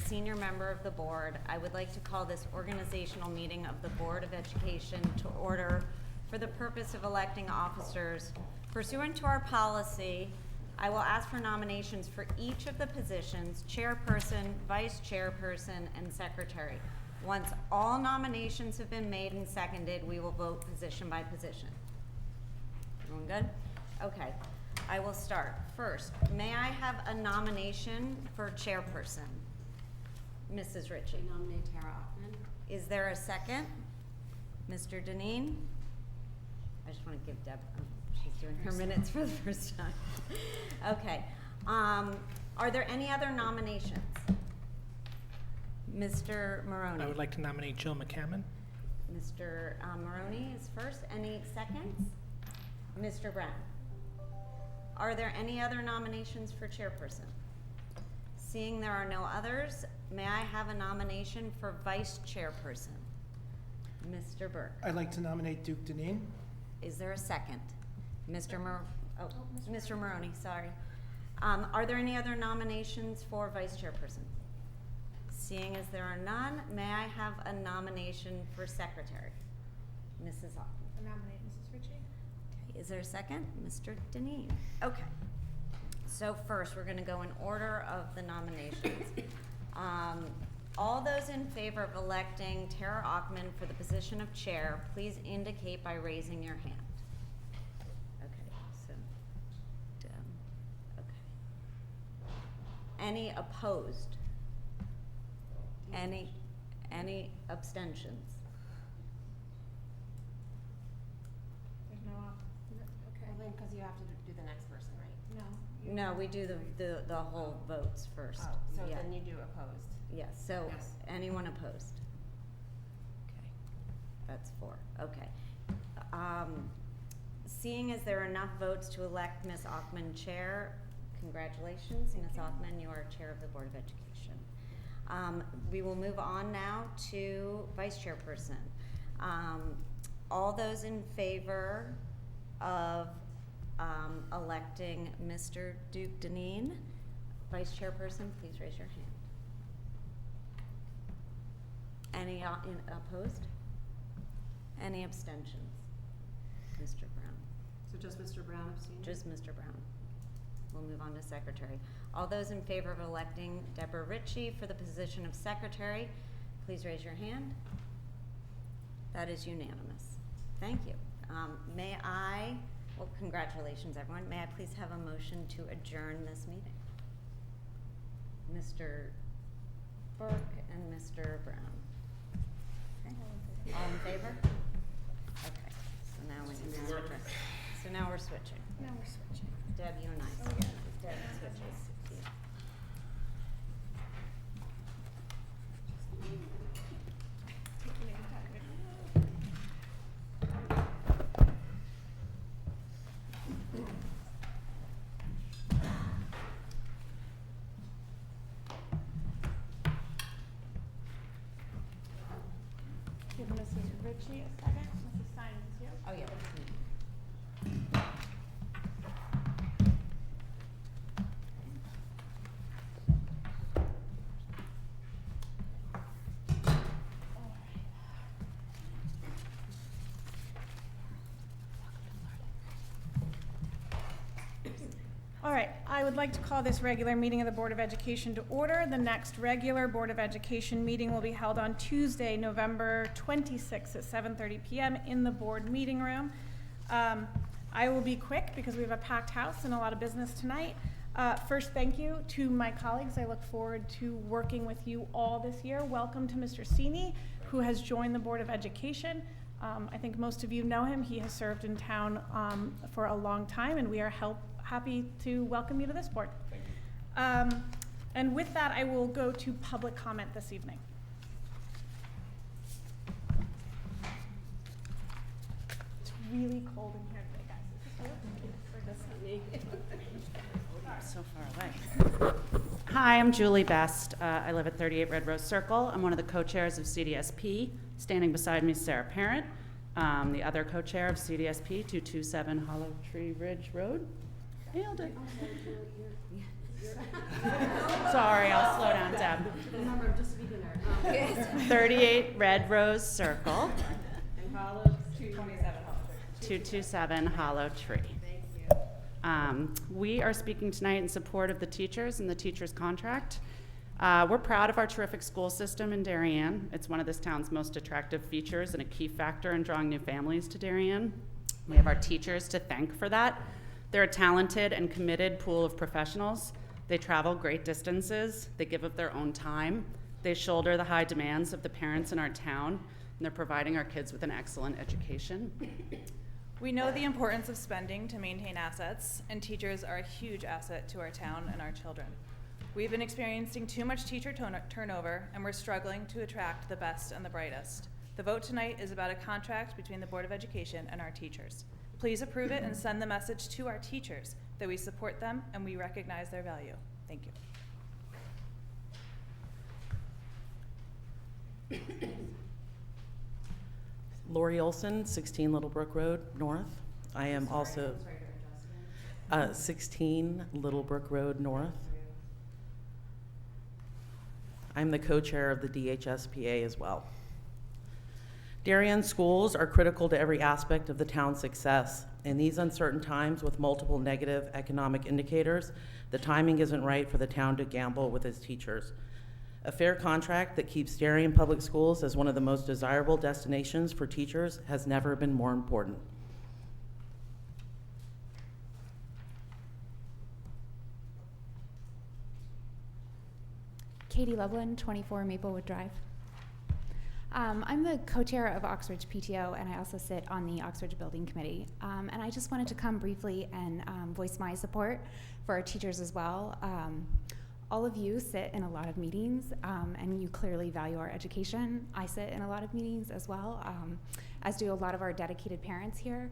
senior member of the board, I would like to call this organizational meeting of the Board of Education to order for the purpose of electing officers. Pursuant to our policy, I will ask for nominations for each of the positions, chairperson, vice chairperson, and secretary. Once all nominations have been made and seconded, we will vote position by position. Everyone good? Okay, I will start. First, may I have a nomination for chairperson? Mrs. Ritchie. I nominate Tara Ockman. Is there a second? Mr. Deneen? I just want to give Deb, she's doing her minutes for the first time. Okay, are there any other nominations? Mr. Maroney. I would like to nominate Jill McCammon. Mr. Maroney is first. Any seconds? Mr. Brown. Are there any other nominations for chairperson? Seeing there are no others, may I have a nomination for vice chairperson? Mr. Burke. I'd like to nominate Duke Deneen. Is there a second? Mr. Mr. Maroney, sorry. Are there any other nominations for vice chairperson? Seeing as there are none, may I have a nomination for secretary? Mrs. Hoffman. I nominate Mrs. Ritchie. Okay, is there a second? Mr. Deneen. Okay. So first, we're going to go in order of the nominations. All those in favor of electing Tara Ockman for the position of chair, please indicate by raising your hand. Okay, so, okay. Any opposed? Any abstentions? There's no, okay. Well, then, because you have to do the next person, right? No. No, we do the whole votes first. Oh, so Yeah. then you do opposed. Yes, so Yes. anyone opposed? Okay, that's 4, okay. Seeing as there are enough votes to elect Ms. Ockman chair, congratulations, Ms. Ockman, you are chair of the Board of Education. We will move on now to vice chairperson. All those in favor of electing Mr. Duke Deneen, vice chairperson, please raise your hand. Any opposed? Any abstentions? Mr. Brown. So just Mr. Brown abstaining? Just Mr. Brown. We'll move on to secretary. All those in favor of electing Deborah Ritchie for the position of secretary, please raise your hand. That is unanimous. Thank you. Well, congratulations, everyone. May I please have a motion to adjourn this meeting? Mr. Burke and Mr. Brown. Okay. All in favor? Okay. So now we can switch. So now we're switching. Now we're switching. Deb, you and I. Oh, yeah. Deb switches. Yeah. Taking it time. Give Mrs. Ritchie a second. Mrs. Simon's here. Oh, yeah. That's me. All right, I would like to call this regular meeting of the Board of Education to order. The next regular Board of Education meeting will be held on Tuesday, November 26th at 7:30 p.m. in the board meeting room. I will be quick because we have a packed house and a lot of business tonight. First, thank you to my colleagues. I look forward to working with you all this year. Welcome to Mr. Sini, who has joined the Board of Education. I think most of you know him. He has served in town for a long time, and we are happy to welcome you to this board. Thank you. And with that, I will go to public comment this evening. It's really cold in here today, guys. Or just me? So far away. Hi, I'm Julie Best. I live at 38 Red Rose Circle. I'm one of the co-chairs of CDSP. Standing beside me is Sarah Parent, the other co-chair of CDSP, 227 Hollow Tree Ridge Road. Nailed it. Sorry, I'll slow down, Deb. Remember, I'm just a beginner. 38 Red Rose Circle, And follow 227 Hollow Tree. Thank you. We are speaking tonight in support of the teachers and the teachers' contract. We're proud of our terrific school system in Darien. It's one of this town's most attractive features and a key factor in drawing new families to Darien. We have our teachers to thank for that. They're a talented and committed pool of professionals. They travel great distances. They give of their own time. They shoulder the high demands of the parents in our town, and they're providing our kids with an excellent education. We know the importance of spending to maintain assets, and teachers are a huge asset to our town and our children. We've been experiencing too much teacher turnover, and we're struggling to attract the best and the brightest. The vote tonight is about a contract between the Board of Education and our teachers. Please approve it and send the message to our teachers that we support them and we recognize their value. Thank you. Lori Olson, 16 Little Brook Road, North. I am also 16 Little Brook Road, North. I'm the co-chair of the DHSPA as well. Darien schools are critical to every aspect of the town's success. In these uncertain times with multiple negative economic indicators, the timing isn't right for the town to gamble with its teachers. A fair contract that keeps Darien Public Schools as one of the most desirable destinations for teachers has never been more important. Katie Loveland, 24 Maplewood Drive. I'm the co-chair of Oxbridge PTO, and I also sit on the Oxbridge Building Committee. And I just wanted to come briefly and voice my support for our teachers as well. All of you sit in a lot of meetings, and you clearly value our education. I sit in a lot of meetings as well, as do a lot of our dedicated parents here.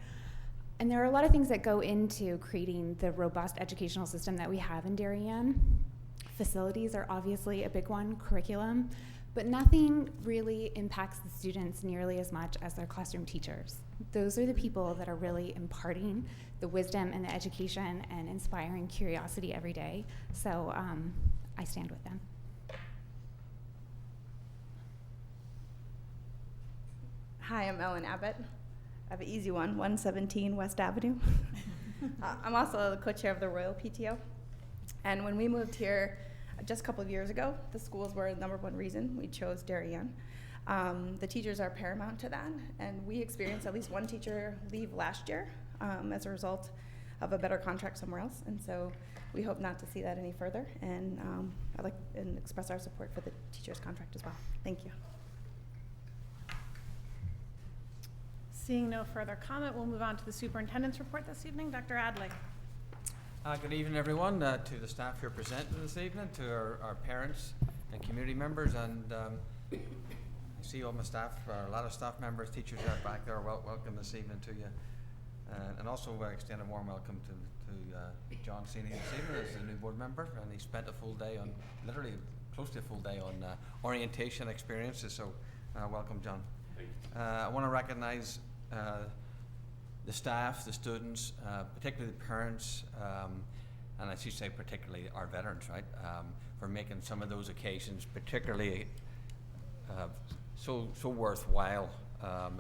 And there are a lot of things that go into creating the robust educational system that we have in Darien. Facilities are obviously a big one, curriculum, but nothing really impacts the students nearly as much as their classroom teachers. Those are the people that are really imparting the wisdom and the education and inspiring curiosity every day. So I stand with them. Hi, I'm Ellen Abbott. I have an easy one, 117 West Avenue. I'm also the co-chair of the Royal PTO. And when we moved here just a couple of years ago, the schools were the #1 reason we chose Darien. The teachers are paramount to that, and we experienced at least one teacher leave last year as a result of a better contract somewhere else, and so we hope not to see that any further, and I'd like to express our support for the teachers' contract as well. Thank you. Seeing no further comment, we'll move on to the superintendent's report this evening. Dr. Adley. Good evening, everyone, to the staff here presenting this evening, to our parents and community members, and I see all my staff, a lot of staff members, teachers are back there. Welcome this evening to you, and also extend a warm welcome to John Senior this evening as a new board member, and he spent a full day on, literally close to a full day on orientation experiences, so welcome, John. I want to recognize the staff, the students, particularly the parents, and I should say particularly our veterans, right, for making some of those occasions particularly so worthwhile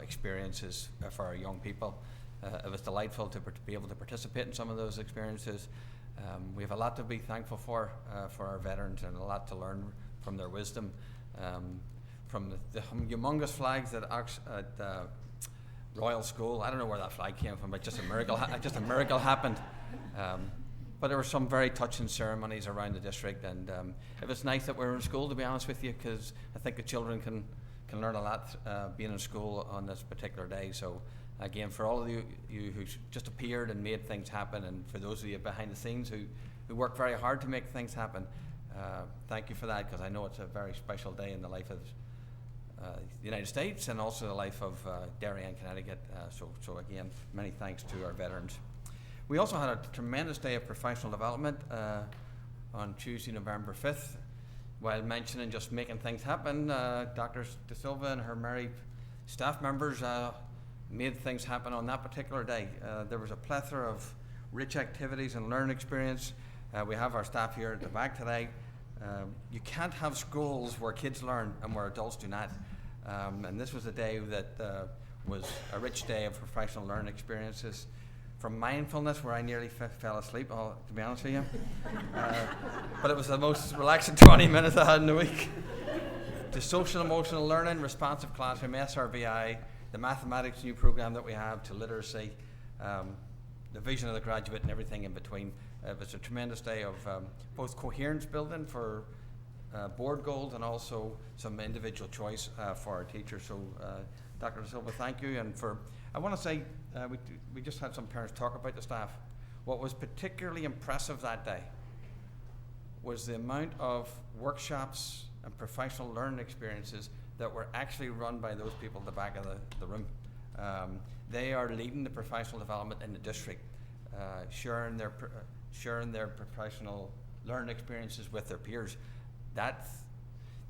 experiences for our young people. It was delightful to be able to participate in some of those experiences. We have a lot to be thankful for our veterans, and a lot to learn from their wisdom. From the humongous flags at Royal School. I don't know where that flag came from, but just a miracle happened. But there were some very touching ceremonies around the district, and it was nice that we were in school, to be honest with you, because I think the children can learn a lot being in school on this particular day. So again, for all of you who just appeared and made things happen, and for those of you behind the scenes who worked very hard to make things happen, thank you for that, because I know it's a very special day in the life of the United States and also the life of Darien, Connecticut. So again, many thanks to our veterans. We also had a tremendous day of professional development on Tuesday, November 5th. While mentioning just making things happen, Dr. De Silva and her merry staff members made things happen on that particular day. There was a plethora of rich activities and learning experience. We have our staff here at the back today. You can't have schools where kids learn and where adults do not. And this was a day that was a rich day of professional learning experiences. From mindfulness, where I nearly fell asleep, to be honest with you. But it was the most relaxing 20 minutes I had in the week. To social emotional learning, responsive classroom, SRBI, the mathematics new program that we have, to literacy, the vision of the graduate and everything in between. It was a tremendous day of both coherence building for board goals and also some individual choice for our teachers. So Dr. Silva, thank you. And I want to say, we just had some parents talk about the staff. What was particularly impressive that day was the amount of workshops and professional learning experiences that were actually run by those people at the back of the room. They are leading the professional development in the district, sharing their professional learning experiences with their peers.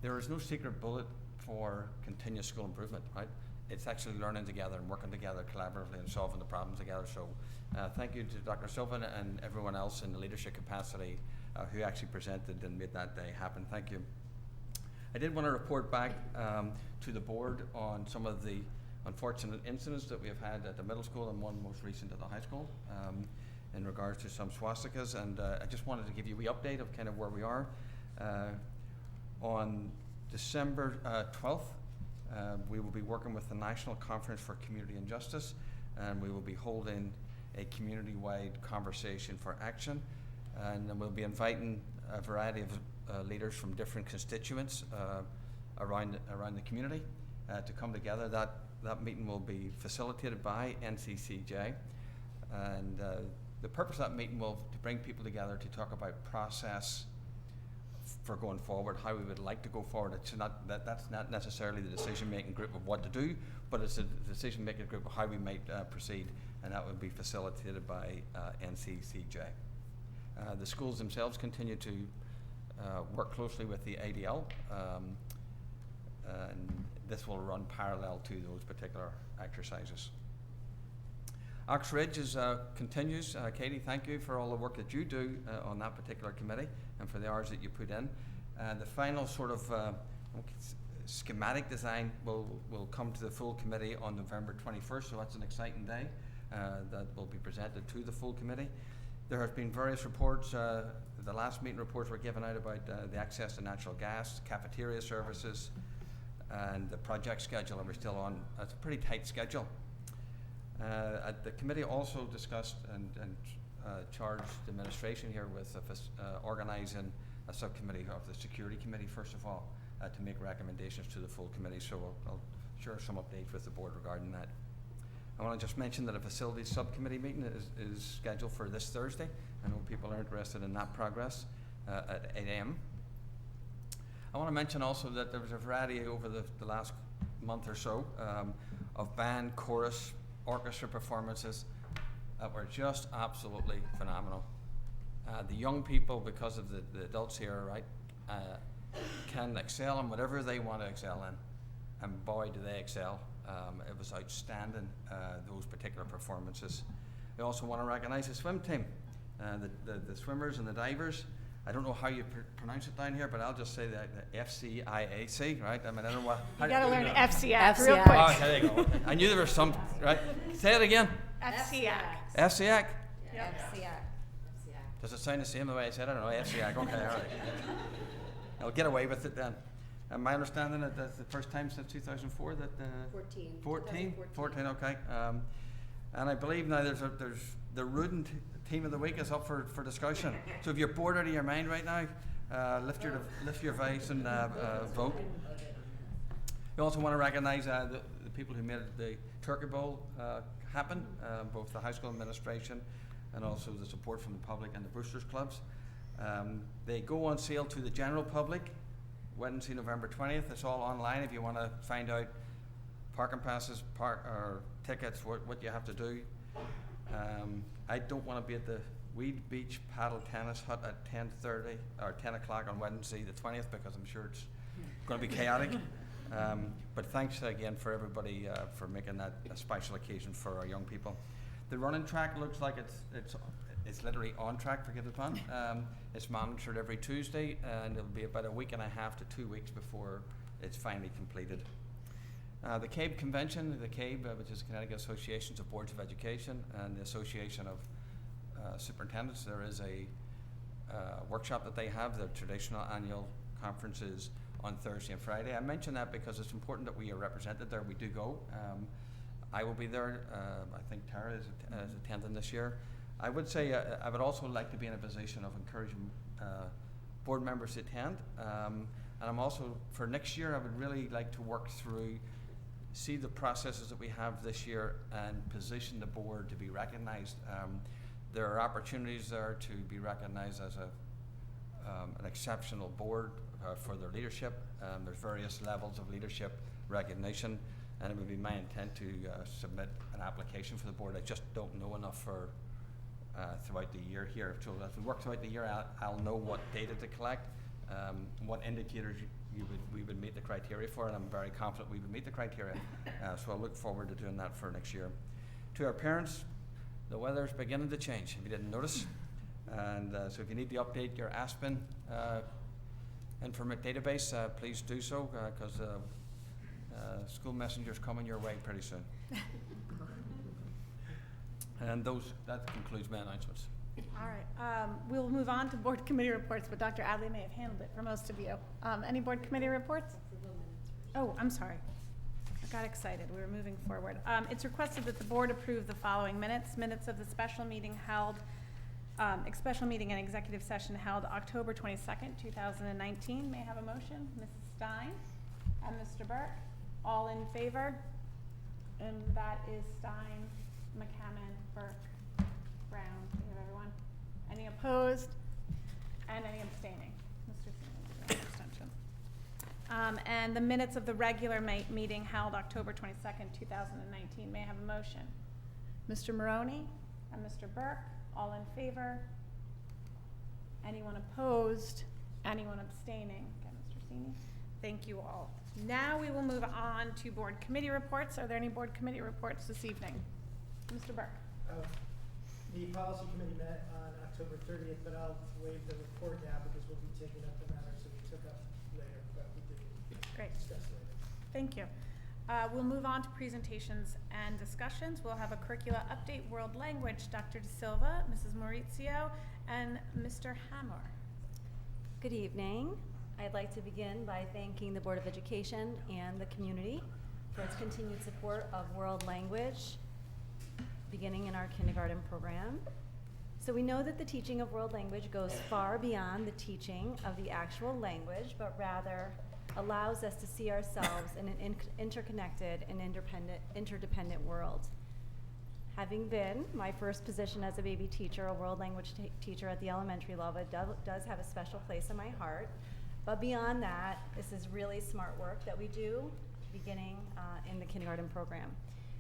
There is no secret bullet for continuous school improvement, right? It's actually learning together and working together collaboratively and solving the problems together. So thank you to Dr. Sylvan and everyone else in the leadership capacity who actually presented and made that day happen. Thank you. I did want to report back to the board on some of the unfortunate incidents that we have had at the middle school and one most recent at the high school in regards to some swastikas. And I just wanted to give you a wee update of kind of where we are. On December 12th, we will be working with the National Conference for Community and Justice, and we will be holding a community-wide conversation for action. And then we'll be inviting a variety of leaders from different constituents around the community to come together. That meeting will be facilitated by NCCJ, and the purpose of that meeting will to bring people together to talk about process for going forward, how we would like to go forward. It's not that's not necessarily the decision-making group of what to do, but it's a decision-making group of how we might proceed, and that would be facilitated by NCCJ. The schools themselves continue to work closely with the ADL, and this will run parallel to those particular exercises. Oxridge continues. Katie, thank you for all the work that you do on that particular committee and for the hours that you put in. The final sort of schematic design will come to the full committee on November 21st, so that's an exciting day that will be presented to the full committee. There have been various reports. The last meeting reports were given out about the access to natural gas, cafeteria services, and the project schedule, and we're still on. It's a pretty tight schedule. The committee also discussed and charged the administration here with organising a subcommittee of the security committee, first of all, to make recommendations to the full committee. So I'll share some updates with the board regarding that. I want to just mention that a facilities subcommittee meeting is scheduled for this Thursday. I know people are interested in that progress at 8 a.m. I want to mention also that there was a variety over the last month or so of band, chorus, orchestra performances that were just absolutely phenomenal. The young people, because of the adults here, right, can excel in whatever they want to excel in, and boy, do they excel. It was outstanding, those particular performances. I also want to recognize the swim team, the swimmers and the divers. I don't know how you pronounce it down here, but I'll just say that the FCIAC, right? I mean, I don't know what. You gotta learn FCAC FCAC. real quick. Oh, there you go. Okay. I knew there was some, right? Say it again. FCAC. FCIAC. Yep. Does it sound the same the way I said it? I don't know. FCIAC. Okay, all right. I'll get away with it then. And my understanding that that's the first time since 2004 that 14, okay. And I believe now there's the Rudin team of the week is up for discussion. So if you're bored out of your mind right now, lift your voice and vote. We also want to recognise the people who made the Turkey Bowl happen, both the high school administration and also the support from the public and the boosters clubs. They go on sale to the general public Wednesday, November 20th. It's all online if you want to find out parking passes, or tickets, what you have to do. I don't want to be at the Weed Beach Paddle Tennis Hut at 10:30 or 10 o'clock on Wednesday the 20th because I'm sure it's going to be chaotic. But thanks again for everybody for making that a special occasion for our young people. The running track looks like it's literally on track, forgive the pun. It's monitored every Tuesday, and it'll be about a week and a half to 2 weeks before it's finally completed. The CABE convention, the CABE, which is Connecticut Associations of Boards of Education, and the Association of Superintendents, there is a workshop that they have. The traditional annual conferences on Thursday and Friday. I mention that because it's important that we are represented there. We do go. I will be there. I think Tara is attending this year. I would say I would also like to be in a position of encouraging board members to attend. And I'm also, for next year, I would really like to work through, see the processes that we have this year and position the board to be recognized. There are opportunities there to be recognized as an exceptional board for their leadership. There's various levels of leadership recognition, and it would be my intent to submit an application for the board. I just don't know enough for throughout the year here. So as we work throughout the year, I'll know what data to collect, what indicators we would meet the criteria for, and I'm very confident we would meet the criteria. So I look forward to doing that for next year. To our parents, the weather's beginning to change, if you didn't notice. And so if you need to update your Aspen informant database, please do so, because school messenger's coming your way pretty soon. And that concludes my announcements. All right, we'll move on to board committee reports, but Dr. Adley may have handled it for most of you. Any board committee reports? Oh, I'm sorry. I got excited. We were moving forward. It's requested that the board approve the following minutes. Minutes of the special meeting held, special meeting and executive session held October 22nd, 2019. May I have a motion? Mrs. Stein and Mr. Burke. All in favor? And that is Stein, McCammon, Burke, Brown. Thank you, everyone. Any opposed? And any abstaining? Mr. Seaman, abstention. And the minutes of the regular meeting held October 22nd, 2019. May I have a motion? Mr. Maroney and Mr. Burke, all in favor? Anyone opposed? Anyone abstaining? Okay, Mr. Seaman. Thank you all. Now we will move on to board committee reports. Are there any board committee reports this evening? Mr. Burke. The policy committee met on October 30th, but I'll waive the report now because we'll be taking up the matters that we took up later, but we did discuss later. Thank you. We'll move on to presentations and discussions. We'll have a curricula update, world language, Dr. De Silva, Mrs. Maurizio, and Mr. Hammer. Good evening. I'd like to begin by thanking the Board of Education and the community for its continued support of world language, beginning in our kindergarten program. So we know that the teaching of world language goes far beyond the teaching of the actual language, but rather allows us to see ourselves in an interconnected and interdependent world. Having been my first position as a baby teacher, a world language teacher at the elementary level, it does have a special place in my heart. But beyond that, this is really smart work that we do beginning in the kindergarten program.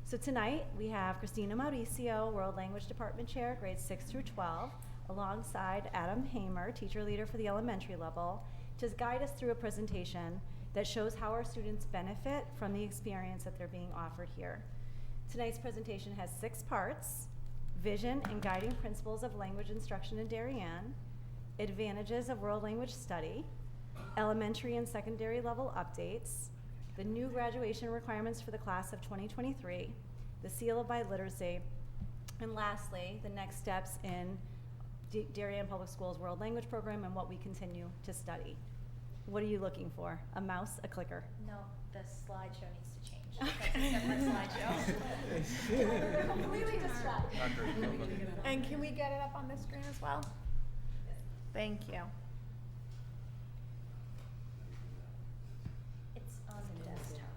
So tonight we have Christina Mauricio, World Language Department Chair, grades 6 through 12, alongside Adam Hamer, teacher leader for the elementary level, to guide us through a presentation that shows how our students benefit from the experience that they're being offered here. Tonight's presentation has 6 parts: vision and guiding principles of language instruction in Darien, advantages of world language study, elementary and secondary level updates, the new graduation requirements for the class of 2023, the seal of biliteracy, and lastly, the next steps in Darien Public Schools World Language Program and what we continue to study. What are you looking for? A mouse, a clicker? No, the slideshow needs to change. That's a separate slideshow. Completely distracted. And can we get it up on this screen as well? Thank you. It's on the desktop.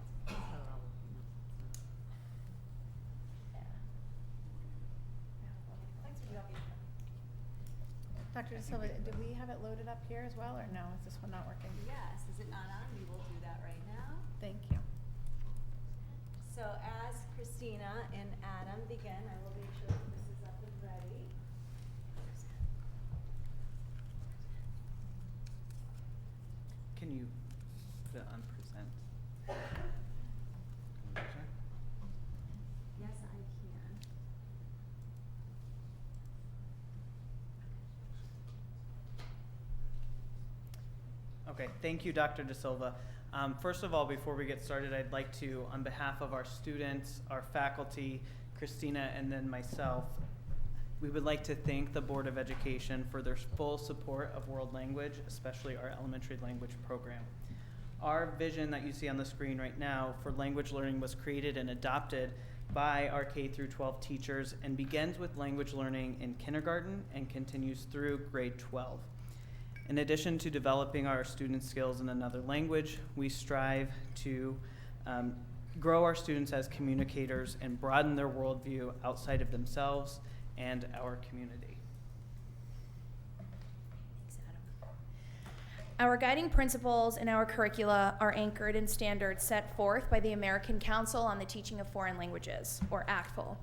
Dr. De Silva, do we have it loaded up here as well, or no? Is this one not working? Yes, is it not on? We will do that right now. Thank you. So as Christina and Adam begin, I will make sure that this is up and ready. Can you put it on present? Yes, I can. Okay, thank you, Dr. De Silva. First of all, before we get started, I'd like to, on behalf of our students, our faculty, Christina, and then myself, we would like to thank the Board of Education for their full support of world language, especially our elementary language program. Our vision that you see on the screen right now for language learning was created and adopted by our K through 12 teachers and begins with language learning in kindergarten and continues through grade 12. In addition to developing our students' skills in another language, we strive to grow our students as communicators and broaden their worldview outside of themselves and our community. Our guiding principles in our curricula are anchored in standards set forth by the American Council on the Teaching of Foreign Languages, or ACTFL.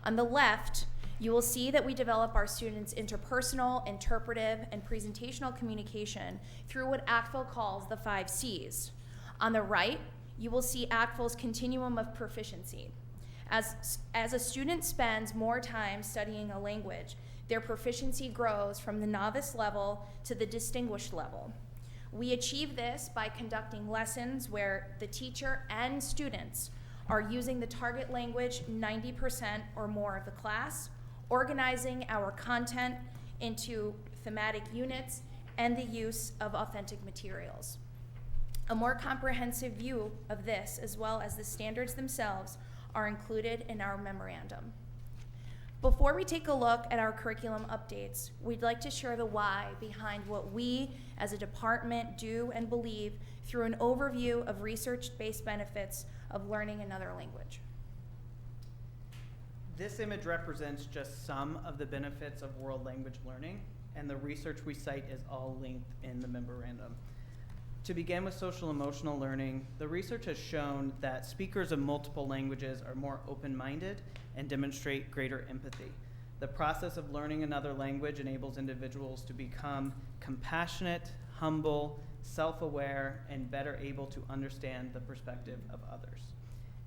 On the left, you will see that we develop our students' interpersonal, interpretive, and presentational communication through what ACTFL calls the 5 C's. On the right, you will see ACTFL's continuum of proficiency. As a student spends more time studying a language, their proficiency grows from the novice level to the distinguished level. We achieve this by conducting lessons where the teacher and students are using the target language 90% or more of the class, organizing our content into thematic units, and the use of authentic materials. A more comprehensive view of this, as well as the standards themselves, are included in our memorandum. Before we take a look at our curriculum updates, we'd like to share the why behind what we as a department do and believe through an overview of research-based benefits of learning another language. This image represents just some of the benefits of world language learning, and the research we cite is all linked in the memorandum. To begin with social emotional learning, the research has shown that speakers of multiple languages are more open-minded and demonstrate greater empathy. The process of learning another language enables individuals to become compassionate, humble, self-aware, and better able to understand the perspective of others.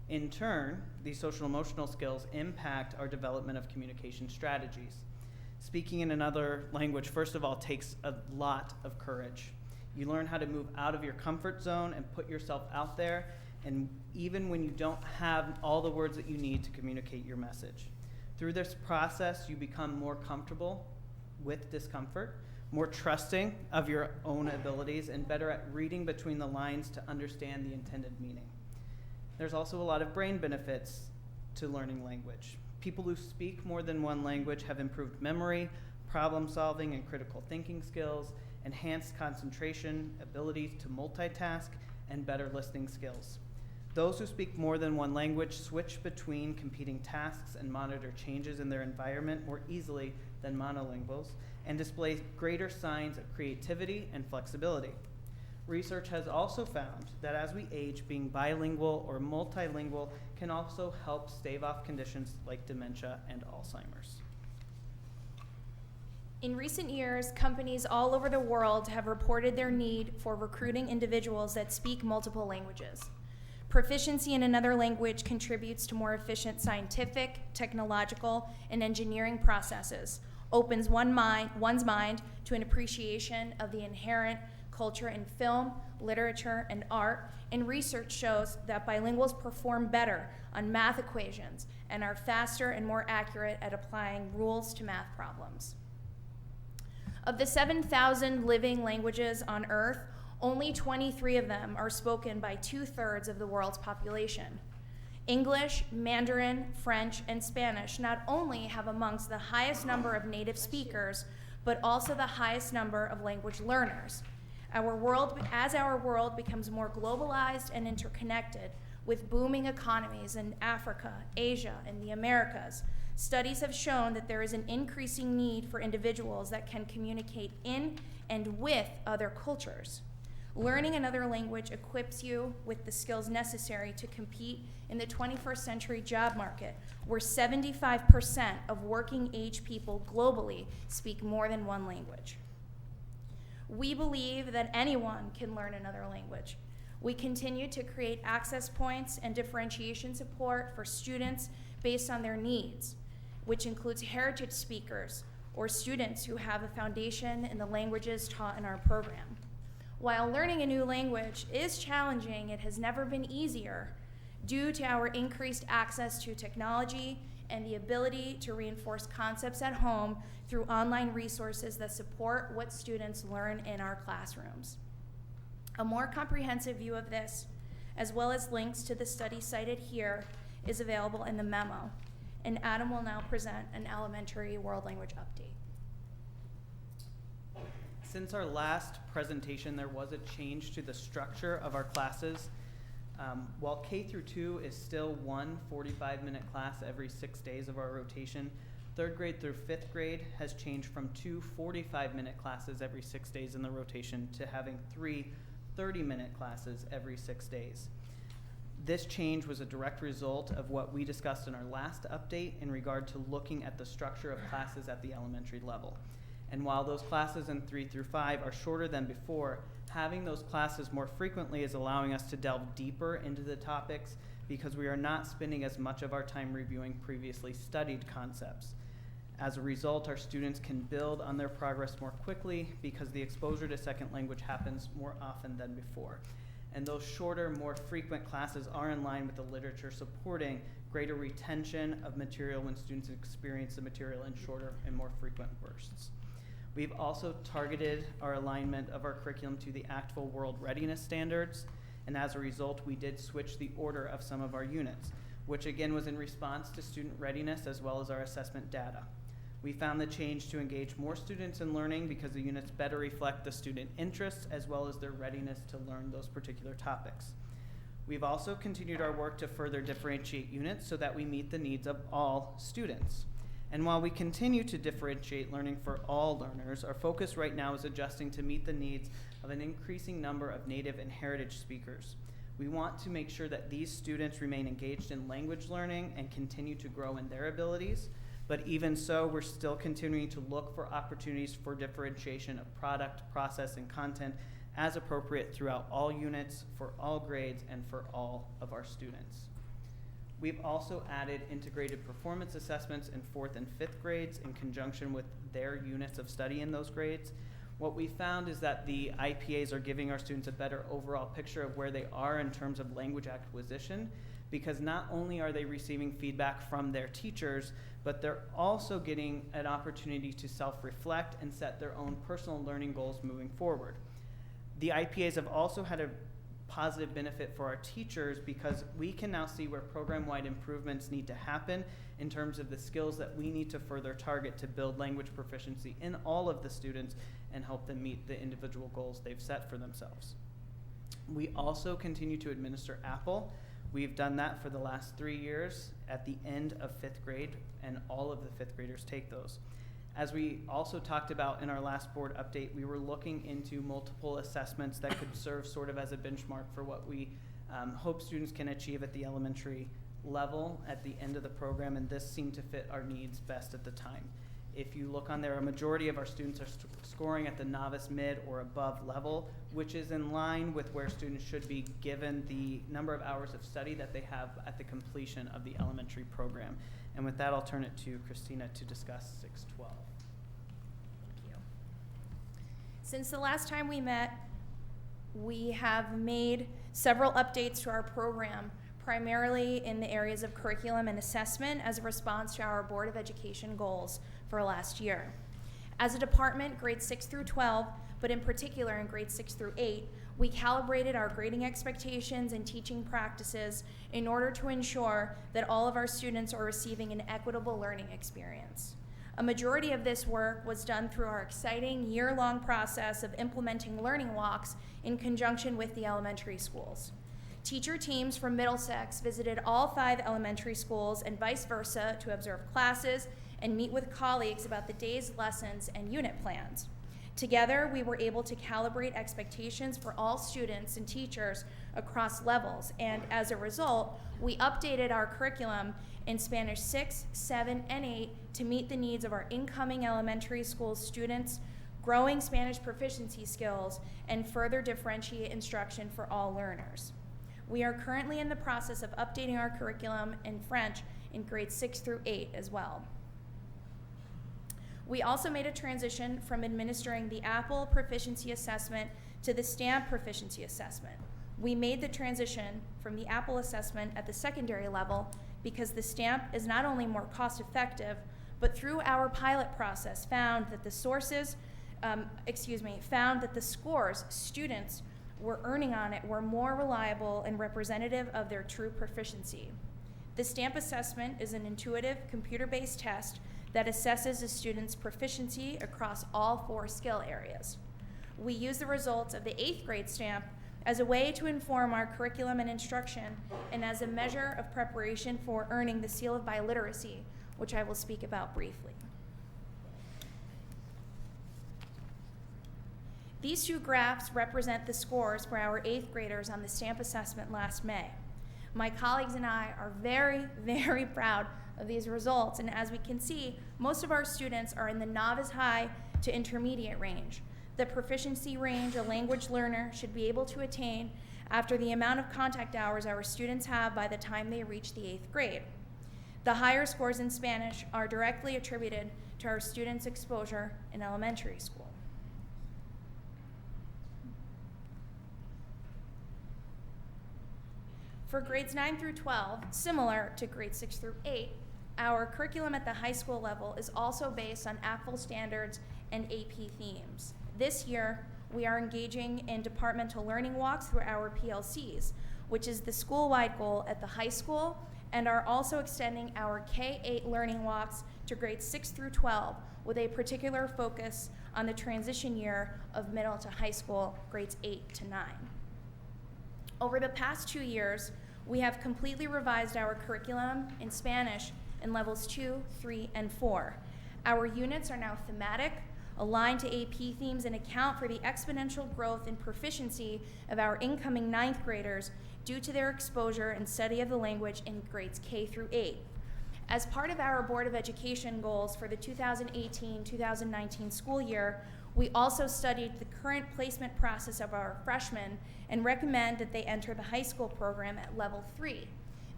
In turn, these social emotional skills impact our development of communication strategies. Speaking in another language, first of all, takes a lot of courage. You learn how to move out of your comfort zone and put yourself out there, and even when you don't have all the words that you need to communicate your message. Through this process, you become more comfortable with discomfort, more trusting of your own abilities, and better at reading between the lines to understand the intended meaning. There's also a lot of brain benefits to learning language. People who speak more than one language have improved memory, problem solving, and critical thinking skills, enhanced concentration, abilities to multitask, and better listening skills. Those who speak more than one language switch between competing tasks and monitor changes in their environment more easily than monolinguals, and display greater signs of creativity and flexibility. Research has also found that as we age, being bilingual or multilingual can also help stave off conditions like dementia and Alzheimer's. In recent years, companies all over the world have reported their need for recruiting individuals that speak multiple languages. Proficiency in another language contributes to more efficient scientific, technological, and engineering processes, opens one's mind to an appreciation of the inherent culture in film, literature, and art, and research shows that bilinguals perform better on math equations and are faster and more accurate at applying rules to math problems. Of the 7,000 living languages on Earth, only 23 of them are spoken by 2/3 of the world's population. English, Mandarin, French, and Spanish not only have amongst the highest number of native speakers, but also the highest number of language learners. As our world becomes more globalized and interconnected, with booming economies in Africa, Asia, and the Americas, studies have shown that there is an increasing need for individuals that can communicate in and with other cultures. Learning another language equips you with the skills necessary to compete in the 21st century job market, where 75% of working age people globally speak more than one language. We believe that anyone can learn another language. We continue to create access points and differentiation support for students based on their needs, which includes heritage speakers or students who have a foundation in the languages taught in our program. While learning a new language is challenging, it has never been easier due to our increased access to technology and the ability to reinforce concepts at home through online resources that support what students learn in our classrooms. A more comprehensive view of this, as well as links to the study cited here, is available in the memo. And Adam will now present an elementary world language update. Since our last presentation, there was a change to the structure of our classes. While K through 2 is still one 45-minute class every 6 days of our rotation, 3rd grade through 5th grade has changed from 2 45-minute classes every 6 days in the rotation to having 3 30-minute classes every 6 days. This change was a direct result of what we discussed in our last update in regard to looking at the structure of classes at the elementary level. And while those classes in 3 through 5 are shorter than before, having those classes more frequently is allowing us to delve deeper into the topics because we are not spending as much of our time reviewing previously studied concepts. As a result, our students can build on their progress more quickly because the exposure to second language happens more often than before. And those shorter, more frequent classes are in line with the literature supporting greater retention of material when students experience the material in shorter and more frequent bursts. We've also targeted our alignment of our curriculum to the actual world readiness standards, and as a result, we did switch the order of some of our units, which again was in response to student readiness as well as our assessment data. We found the change to engage more students in learning because the units better reflect the student interests as well as their readiness to learn those particular topics. We've also continued our work to further differentiate units so that we meet the needs of all students. And while we continue to differentiate learning for all learners, our focus right now is adjusting to meet the needs of an increasing number of native and heritage speakers. We want to make sure that these students remain engaged in language learning and continue to grow in their abilities. But even so, we're still continuing to look for opportunities for differentiation of product, process, and content as appropriate throughout all units, for all grades, and for all of our students. We've also added integrated performance assessments in 4th and 5th grades in conjunction with their units of study in those grades. What we found is that the IPAs are giving our students a better overall picture of where they are in terms of language acquisition, because not only are they receiving feedback from their teachers, but they're also getting an opportunity to self-reflect and set their own personal learning goals moving forward. The IPAs have also had a positive benefit for our teachers because we can now see where program-wide improvements need to happen in terms of the skills that we need to further target to build language proficiency in all of the students and help them meet the individual goals they've set for themselves. We also continue to administer Apple. We've done that for the last 3 years at the end of 5th grade, and all of the 5th graders take those. As we also talked about in our last board update, we were looking into multiple assessments that could serve sort of as a benchmark for what we hope students can achieve at the elementary level at the end of the program, and this seemed to fit our needs best at the time. If you look on there, a majority of our students are scoring at the novice, mid, or above level, which is in line with where students should be given the number of hours of study that they have at the completion of the elementary program. And with that, I'll turn it to Christina to discuss 612. Thank you. Since the last time we met, we have made several updates to our program, primarily in the areas of curriculum and assessment as a response to our Board of Education goals for last year. As a department, grades 6 through 12, but in particular in grades 6 through 8, we calibrated our grading expectations and teaching practices in order to ensure that all of our students are receiving an equitable learning experience. A majority of this work was done through our exciting year-long process of implementing learning walks in conjunction with the elementary schools. Teacher teams from Middlesex visited all 5 elementary schools and vice versa to observe classes and meet with colleagues about the day's lessons and unit plans. Together, we were able to calibrate expectations for all students and teachers across levels, and as a result, we updated our curriculum in Spanish 6, 7, and 8 to meet the needs of our incoming elementary school students, growing Spanish proficiency skills, and further differentiate instruction for all learners. We are currently in the process of updating our curriculum in French in grades 6 through 8 as well. We also made a transition from administering the Apple Proficiency Assessment to the STAMP proficiency assessment. We made the transition from the Apple assessment at the secondary level because the STAMP is not only more cost effective, but through our pilot process found that the scores students were earning on it were more reliable and representative of their true proficiency. The STAMP assessment is an intuitive, computer-based test that assesses a student's proficiency across all 4 skill areas. We use the results of the 8th grade STAMP as a way to inform our curriculum and instruction and as a measure of preparation for earning the seal of biliteracy, which I will speak about briefly. These 2 graphs represent the scores for our 8th graders on the STAMP assessment last May. My colleagues and I are very, very proud of these results, and as we can see, most of our students are in the novice high to intermediate range, the proficiency range a language learner should be able to attain after the amount of contact hours our students have by the time they reach the 8th grade. The higher scores in Spanish are directly attributed to our students' exposure in elementary school. For grades 9 through 12, similar to grades 6 through 8, our curriculum at the high school level is also based on Apple standards and AP themes. This year, we are engaging in departmental learning walks through our PLCs, which is the school-wide goal at the high school, and are also extending our K-8 learning walks to grades 6 through 12, with a particular focus on the transition year of middle to high school, grades 8 to 9. Over the past 2 years, we have completely revised our curriculum in Spanish in levels 2, 3, and 4. Our units are now thematic, aligned to AP themes, and account for the exponential growth in proficiency of our incoming 9th graders due to their exposure and study of the language in grades K through 8. As part of our Board of Education goals for the 2018-2019 school year, we also studied the current placement process of our freshmen and recommend that they enter the high school program at level 3.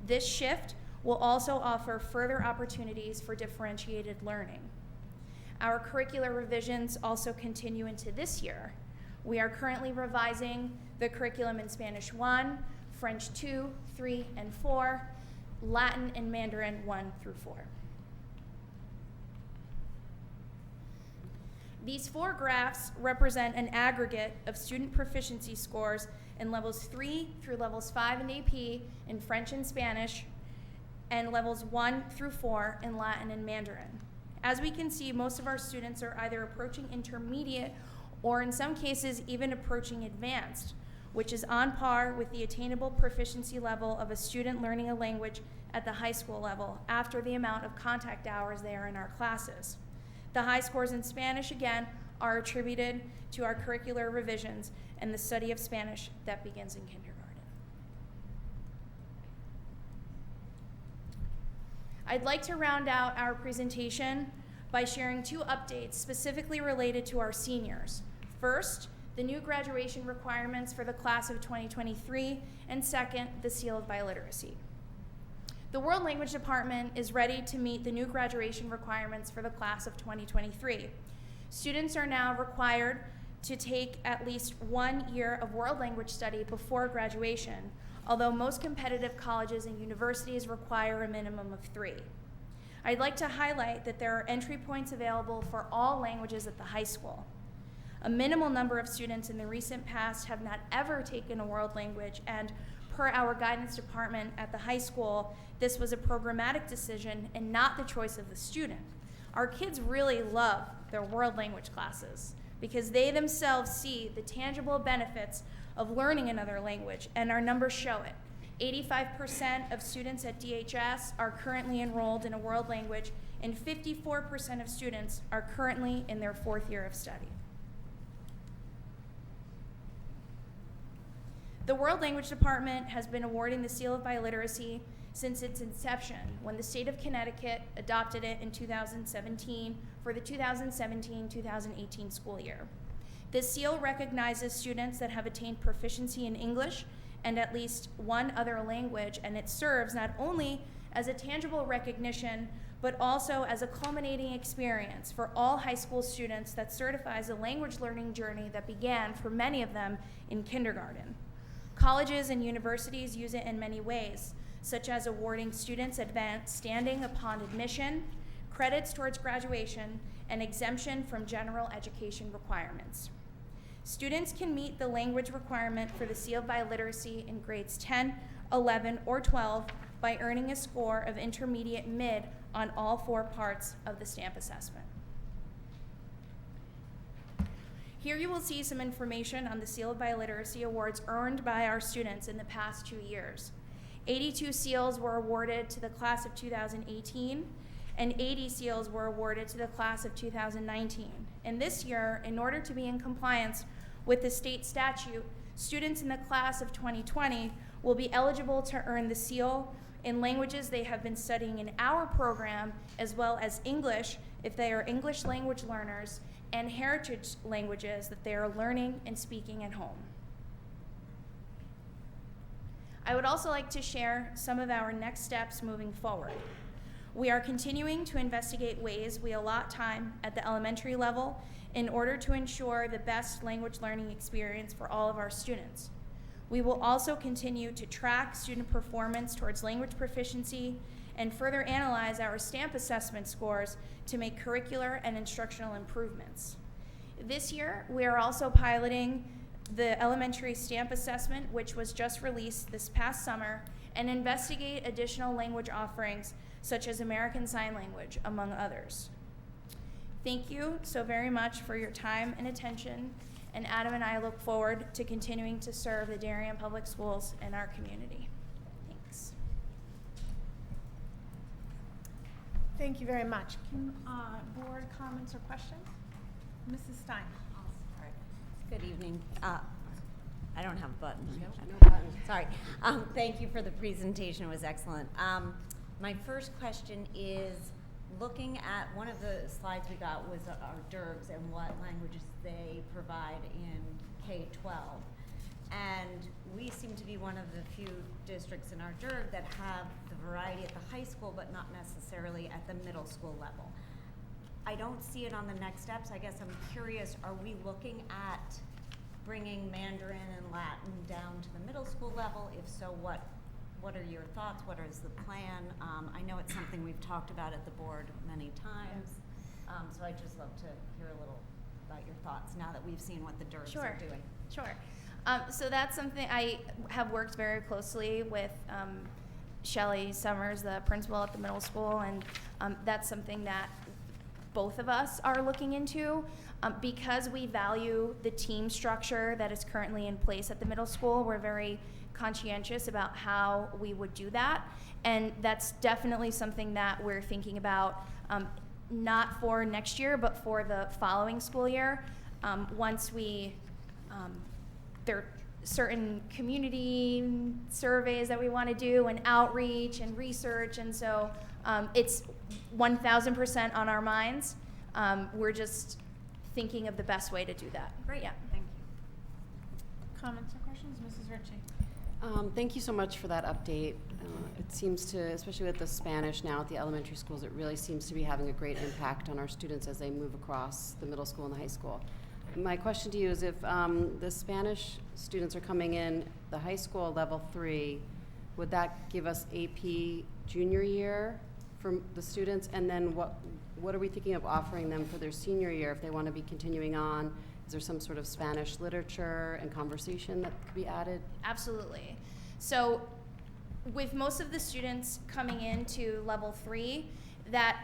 This shift will also offer further opportunities for differentiated learning. Our curricular revisions also continue into this year. We are currently revising the curriculum in Spanish 1, French 2, 3, and 4, Latin and Mandarin 1 through 4. These 4 graphs represent an aggregate of student proficiency scores in levels 3 through levels 5 in AP in French and Spanish, and levels 1 through 4 in Latin and Mandarin. As we can see, most of our students are either approaching intermediate or in some cases even approaching advanced, which is on par with the attainable proficiency level of a student learning a language at the high school level after the amount of contact hours they are in our classes. The high scores in Spanish, again, are attributed to our curricular revisions and the study of Spanish that begins in kindergarten. I'd like to round out our presentation by sharing 2 updates specifically related to our seniors. First, the new graduation requirements for the class of 2023, and second, the seal of biliteracy. The World Language Department is ready to meet the new graduation requirements for the class of 2023. Students are now required to take at least 1 year of world language study before graduation, although most competitive colleges and universities require a minimum of 3. I'd like to highlight that there are entry points available for all languages at the high school. A minimal number of students in the recent past have not ever taken a world language, and per our guidance department at the high school, this was a programmatic decision and not the choice of the student. Our kids really love their world language classes because they themselves see the tangible benefits of learning another language, and our numbers show it. 85% of students at DHS are currently enrolled in a world language, and 54% of students are currently in their 4th year of study. The World Language Department has been awarding the seal of biliteracy since its inception, when the state of Connecticut adopted it in 2017 for the 2017-2018 school year. This seal recognizes students that have attained proficiency in English and at least 1 other language, and it serves not only as a tangible recognition but also as a culminating experience for all high school students that certifies a language learning journey that began for many of them in kindergarten. Colleges and universities use it in many ways, such as awarding students advanced standing upon admission, credits towards graduation, and exemption from general education requirements. Students can meet the language requirement for the seal of biliteracy in grades 10, 11, or 12 by earning a score of intermediate mid on all 4 parts of the stamp assessment. Here you will see some information on the Seal of Biliteracy awards earned by our students in the past 2 years. 82 seals were awarded to the class of 2018, and 80 seals were awarded to the class of 2019. And this year, in order to be in compliance with the state statute, students in the class of 2020 will be eligible to earn the seal in languages they have been studying in our program, as well as English if they are English language learners, and heritage languages that they are learning and speaking at home. I would also like to share some of our next steps moving forward. We are continuing to investigate ways we allot time at the elementary level in order to ensure the best language learning experience for all of our students. We will also continue to track student performance towards language proficiency and further analyze our stamp assessment scores to make curricular and instructional improvements. This year, we are also piloting the elementary stamp assessment, which was just released this past summer, and investigate additional language offerings such as American Sign Language, among others. Thank you so very much for your time and attention, and Adam and I look forward to continuing to serve the Darien Public Schools and our community. Thanks. Thank you very much. Can, board comments or questions? Mrs. Stein. Good evening. I don't have a button. No button. Sorry. Thank you for the presentation. It was excellent. My first question is, looking at one of the slides we got was our DERGs and what languages they provide in K-12. And we seem to be one of the few districts in our DERG that have the variety at the high school, but not necessarily at the middle school level. I don't see it on the next steps. I guess I'm curious, are we looking at bringing Mandarin and Latin down to the middle school level? If so, what are your thoughts? What is the plan? I know it's something we've talked about at the board many times, so I'd just love to hear a little about your thoughts now that we've seen what the DERGs are doing. Sure. So that's something I have worked very closely with Shelley Summers, the principal at the middle school, and that's something that both of us are looking into. Because we value the team structure that is currently in place at the middle school, we're very conscientious about how we would do that, and that's definitely something that we're thinking about, not for next year, but for the following school year. Once we, there are certain community surveys that we want to do, and outreach and research, and so it's 1,000% on our minds. We're just thinking of the best way to do that. Great. Yeah. Thank you. Comments or questions? Mrs. Ritchie. Thank you so much for that update. It seems to, especially with the Spanish now at the elementary schools, it really seems to be having a great impact on our students as they move across the middle school and the high school. My question to you is, if the Spanish students are coming in the high school level 3, would that give us AP junior year for the students? And then what are we thinking of offering them for their senior year if they want to be continuing on? Is there some sort of Spanish literature and conversation that could be added? Absolutely. So with most of the students coming into level 3, that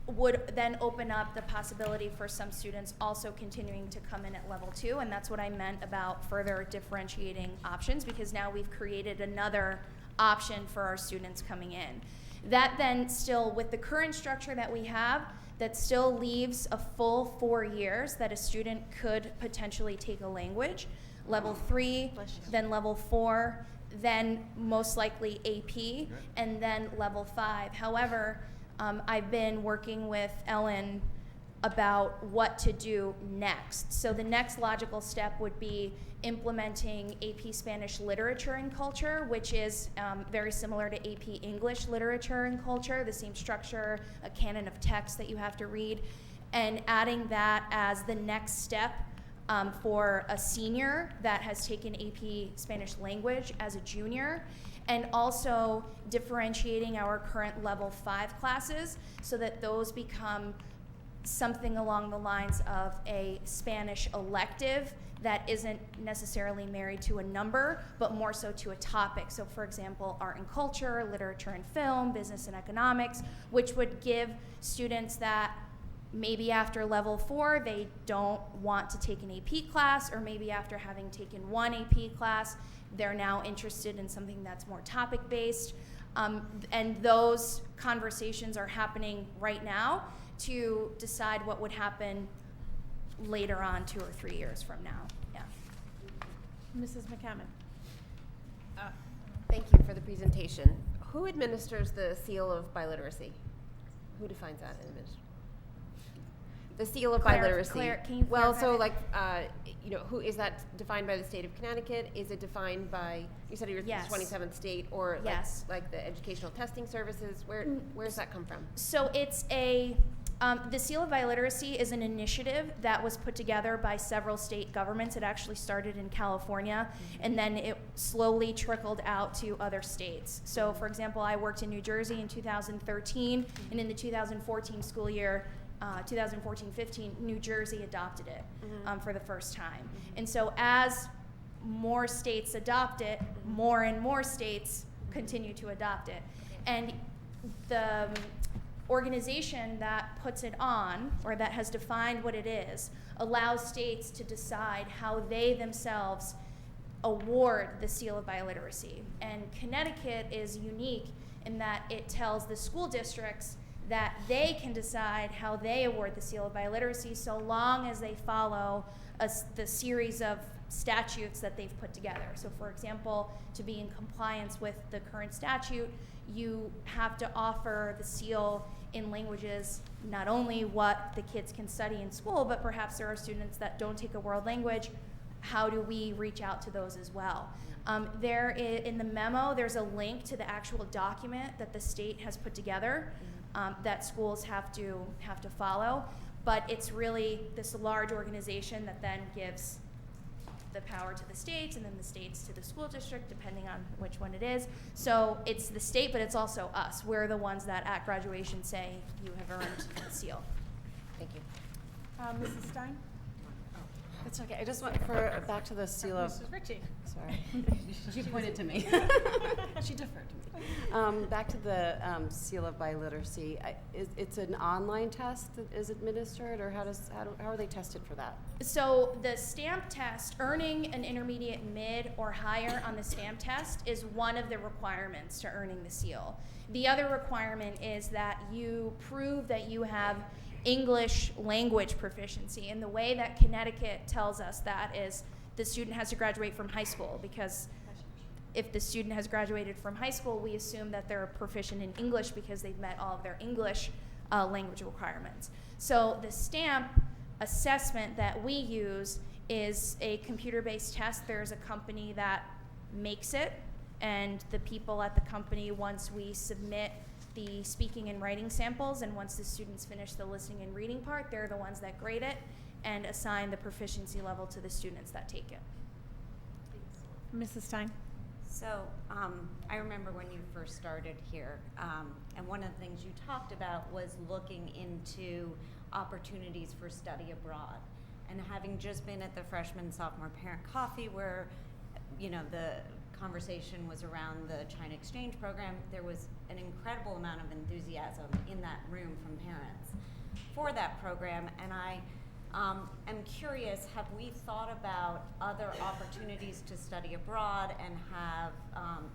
would then open up the possibility for some students also continuing to come in at level 2, and that's what I meant about further differentiating options, because now we've created another option for our students coming in. That then still, with the current structure that we have, that still leaves a full 4 years that a student could potentially take a language. Level 3, then level 4, then most likely AP, and then level 5. However, I've been working with Ellen about what to do next. So the next logical step would be implementing AP Spanish literature and culture, which is very similar to AP English literature and culture, the same structure, a canon of text that you have to read, and adding that as the next step for a senior that has taken AP Spanish language as a junior, and also differentiating our current level 5 classes so that those become something along the lines of a Spanish elective that isn't necessarily married to a number, but more so to a topic. So for example, art and culture, literature and film, business and economics, which would give students that maybe after level 4, they don't want to take an AP class, or maybe after having taken one AP class, they're now interested in something that's more topic-based. And those conversations are happening right now to decide what would happen later on 2 or 3 years from now. Yeah. Mrs. McCammon. Thank you for the presentation. Who administers the seal of biliteracy? Who defines that? The seal of biliteracy. Claire, can you well, clarify so that? like, who is that defined by the state of Connecticut? Is it defined by, you said you're Yes. the 27th state, or Yes. like the educational testing services? Where's that come from? So it's the Seal of Biliteracy is an initiative that was put together by several state governments. It actually started in California, and then it slowly trickled out to other states. So for example, I worked in New Jersey in 2013, and in the 2014 school year, 2014-15, New Jersey adopted it for the first time. And so as more states adopt it, more and more states continue to adopt it. And the organization that puts it on, or that has defined what it is, allows states to decide how they themselves award the Seal of Biliteracy. And Connecticut is unique in that it tells the school districts that they can decide how they award the Seal of Biliteracy so long as they follow the series of statutes that they've put together. So for example, to be in compliance with the current statute, you have to offer the seal in languages, not only what the kids can study in school, but perhaps there are students that don't take a world language. How do we reach out to those as well? In the memo, there's a link to the actual document that the state has put together that schools have to follow, but it's really this large organization that then gives the power to the states, and then the states to the school district, depending on which one it is. So it's the state, but it's also us. We're the ones that at graduation say, you have earned the seal. Thank you. Mrs. Stein? It's okay. I just want back to the seal of. Mrs. Ritchie. Sorry, she pointed to me. She deferred to me. Back to the seal of biliteracy. It's an online test that is administered, or how are they tested for that? So the stamp test, earning an intermediate mid or higher on the stamp test is one of the requirements to earning the seal. The other requirement is that you prove that you have English language proficiency. And the way that Connecticut tells us that is the student has to graduate from high school, because if the student has graduated from high school, we assume that they're proficient in English because they've met all of their English language requirements. So the stamp assessment that we use is a computer-based test. There's a company that makes it, and the people at the company, once we submit the speaking and writing samples, and once the students finish the listening and reading part, they're the ones that grade it and assign the proficiency level to the students that take it. Mrs. Stein? So I remember when you first started here, and one of the things you talked about was looking into opportunities for study abroad. And having just been at the freshman sophomore parent coffee where, the conversation was around the China exchange program, there was an incredible amount of enthusiasm in that room from parents for that program. And I am curious, have we thought about other opportunities to study abroad and have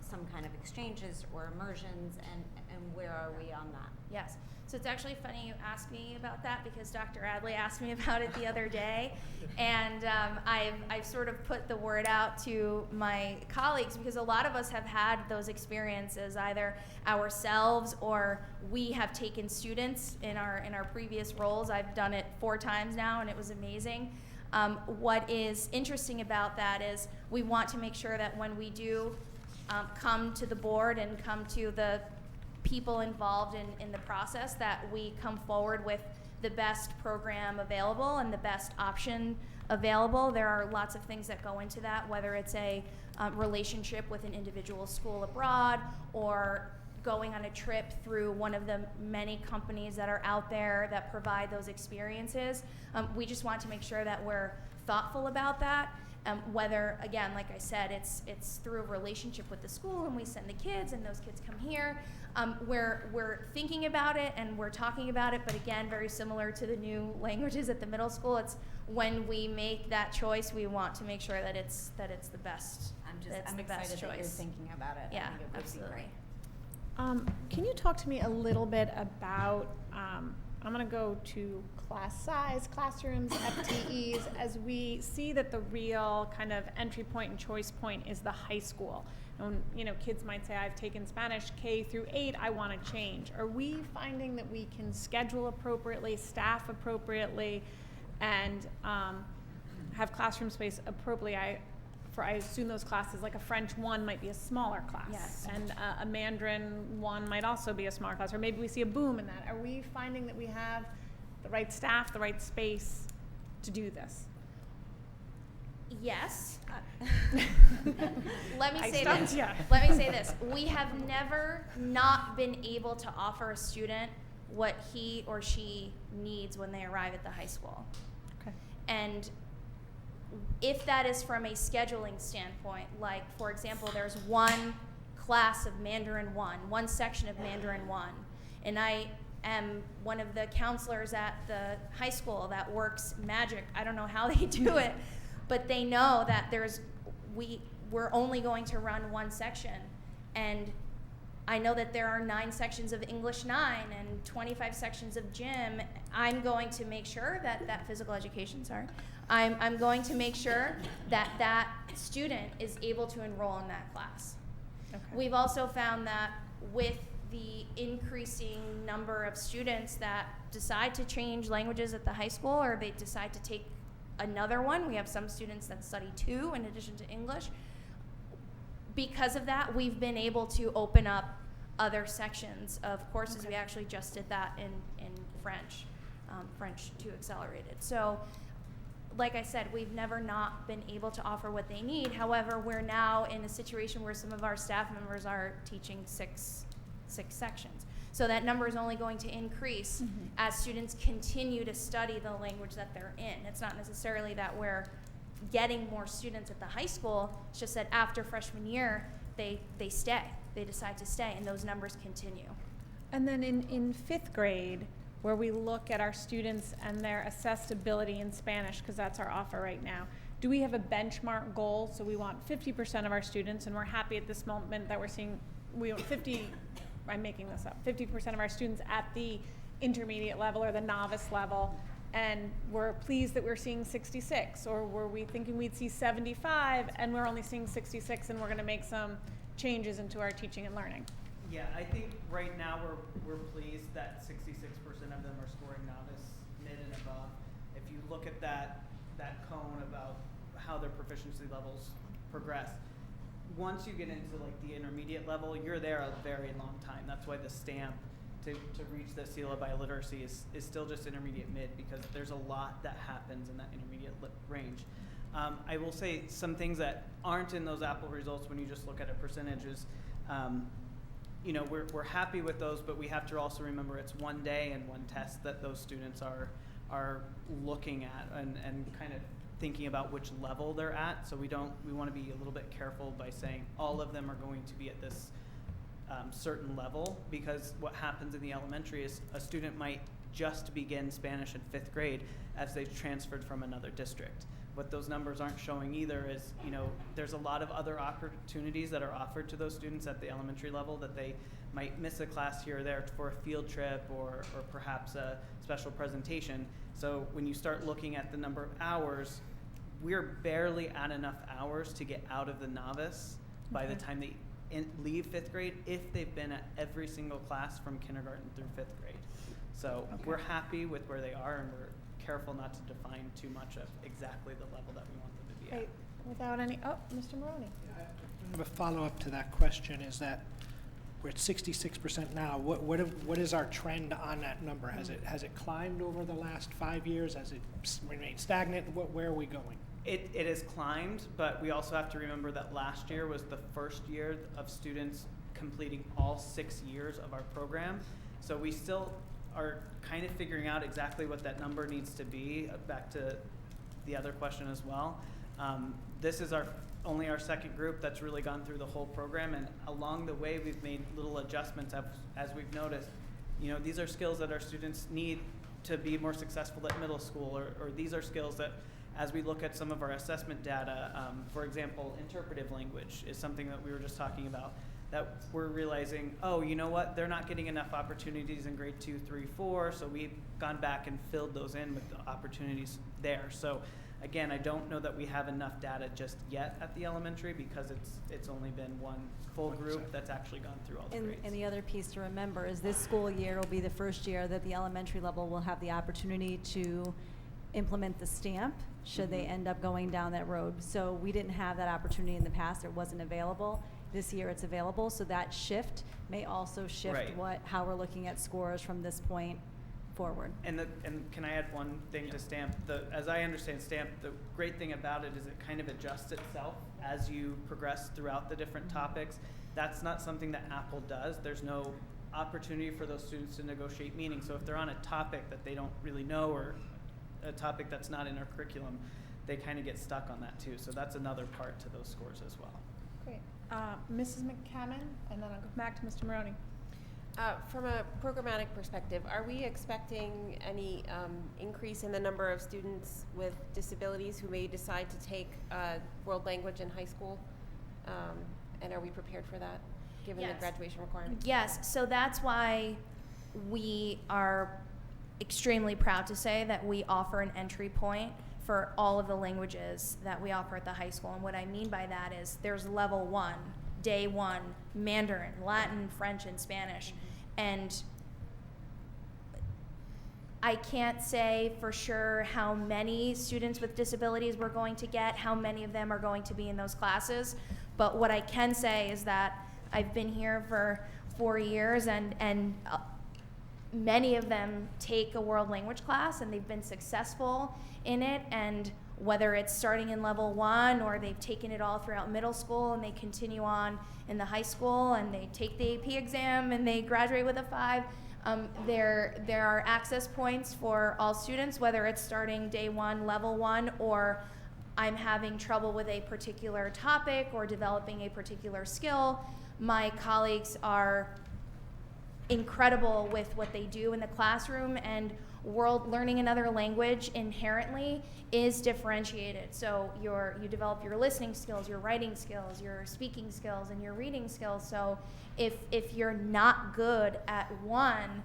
some kind of exchanges or immersions, and where are we on that? Yes. So it's actually funny you asked me about that, because Dr. Adley asked me about it the other day. And I've sort of put the word out to my colleagues, because a lot of us have had those experiences either ourselves or we have taken students in our previous roles. I've done it 4 times now, and it was amazing. What is interesting about that is we want to make sure that when we do come to the board and come to the people involved in the process, that we come forward with the best program available and the best option available. There are lots of things that go into that, whether it's a relationship with an individual school abroad or going on a trip through one of the many companies that are out there that provide those experiences. We just want to make sure that we're thoughtful about that. Whether, again, like I said, it's through a relationship with the school and we send the kids and those kids come here. We're thinking about it and we're talking about it, but again, very similar to the new languages at the middle school, it's when we make that choice, we want to make sure that it's the best. I'm excited that you're thinking about it. Yeah, I think it would absolutely. be great. Can you talk to me a little bit about, I'm going to go to class size, classrooms, FTEs, as we see that the real kind of entry point and choice point is the high school. And, you know, kids might say, I've taken Spanish K through 8, I want to change. Are we finding that we can schedule appropriately, staff appropriately, and have classroom space appropriately? I assume those classes, like a French 1 might be a smaller class. Yes. And a Mandarin 1 might also be a smaller class, or maybe we see a boom in that. Are we finding that we have the right staff, the right space to do this? Yes. Let me I say stumped this. ya. Let me say this. We have never not been able to offer a student what he or she needs when they arrive at the high school. Okay. And if that is from a scheduling standpoint, like, for example, there's one class of Mandarin 1, one section of Mandarin 1, and I am one of the counselors at the high school that works magic. I don't know how they do it, but they know that we're only going to run one section, and I know that there are 9 sections of English 9 and 25 sections of gym. I'm going to make sure that physical education, I'm going to make sure that student is able to enroll in that class. Okay. We've also found that with the increasing number of students that decide to change languages at the high school, or they decide to take another one, we have some students that study 2 in addition to English. Because of that, we've been able to open up other sections of courses. Okay. We actually just did that in French, French 2 Accelerated. So, like I said, we've never not been able to offer what they need. However, we're now in a situation where some of our staff members are teaching six sections. So that number is only going to increase as students continue to study the language that they're in. It's not necessarily that we're getting more students at the high school. It's just that after freshman year, they stay. They decide to stay, and those numbers continue. And then in 5th grade, where we look at our students and their assessed ability in Spanish, because that's our offer right now, do we have a benchmark goal? So we want 50% of our students, and we're happy at this moment that we're seeing, we want 50, I'm making this up, 50% of our students at the intermediate level or the novice level, and we're pleased that we're seeing 66, or were we thinking we'd see 75 and we're only seeing 66 and we're going to make some changes into our teaching and learning? Yeah, I think right now we're pleased that 66% of them are scoring novice, mid, and above. If you look at that cone about how their proficiency levels progress, once you get into like the intermediate level, you're there a very long time. That's why the stamp to reach the seal of biliteracy is still just intermediate mid, because there's a lot that happens in that intermediate range. I will say some things that aren't in those Apple results when you just look at a percentage is, you know, we're happy with those, but we have to also remember it's one day and one test that those students are looking at and kind of thinking about which level they're at. So we want to be a little bit careful by saying all of them are going to be at this certain level, because what happens in the elementary is a student might just begin Spanish in 5th grade as they've transferred from another district. What those numbers aren't showing either is, you know, there's a lot of other opportunities that are offered to those students at the elementary level that they might miss a class here or there for a field trip or perhaps a special presentation. So when you start looking at the number of hours, we're barely at enough hours to get out of the novice by the time they leave 5th grade if they've been at every single class from kindergarten through 5th grade. So we're happy with where they are, and we're careful not to define too much of exactly the level that we want them to be at. Great. Without any, oh, Mr. Maroney. A follow-up to that question is that we're at 66% now. What is our trend on that number? Has it climbed over the last 5 years? Has it remained stagnant? Where are we going? It has climbed, but we also have to remember that last year was the first year of students completing all 6 years of our program. So we still are kind of figuring out exactly what that number needs to be, back to the other question as well. This is only our second group that's really gone through the whole program, and along the way we've made little adjustments as we've noticed. You know, these are skills that our students need to be more successful at middle school, or these are skills that, as we look at some of our assessment data, for example, interpretive language is something that we were just talking about, that we're realizing, oh, you know what, they're not getting enough opportunities in grade 2, 3, 4, so we've gone back and filled those in with the opportunities there. So again, I don't know that we have enough data just yet at the elementary, because it's only been one full group that's actually gone through all the grades. And the other piece to remember is this school year will be the first year that the elementary level will have the opportunity to implement the stamp, should they end up going down that road. So we didn't have that opportunity in the past. It wasn't available. This year it's available, so that shift may also shift Right. how we're looking at scores from this point forward. And can I add one thing to STAMP? As I understand STAMP, the great thing about it is it kind of adjusts itself as you progress throughout the different topics. That's not something that Apple does. There's no opportunity for those students to negotiate meaning. So if they're on a topic that they don't really know, or a topic that's not in our curriculum, they kind of get stuck on that too. So that's another part to those scores as well. Great. Mrs. McCammon, and then I'll go back to Mr. Maroney. From a programmatic perspective, are we expecting any increase in the number of students with disabilities who may decide to take world language in high school? And are we prepared for that, given the Yes. graduation requirements? Yes, so that's why we are extremely proud to say that we offer an entry point for all of the languages that we offer at the high school. And what I mean by that is there's level 1, day 1, Mandarin, Latin, French, and Spanish. And I can't say for sure how many students with disabilities we're going to get, how many of them are going to be in those classes. But what I can say is that I've been here for 4 years, and many of them take a world language class and they've been successful in it. And whether it's starting in level 1 or they've taken it all throughout middle school and they continue on in the high school and they take the AP exam and they graduate with a 5, there are access points for all students, whether it's starting day 1, level 1, or I'm having trouble with a particular topic or developing a particular skill. My colleagues are incredible with what they do in the classroom, and learning another language inherently is differentiated. So you develop your listening skills, your writing skills, your speaking skills, and your reading skills. So if you're not good at one,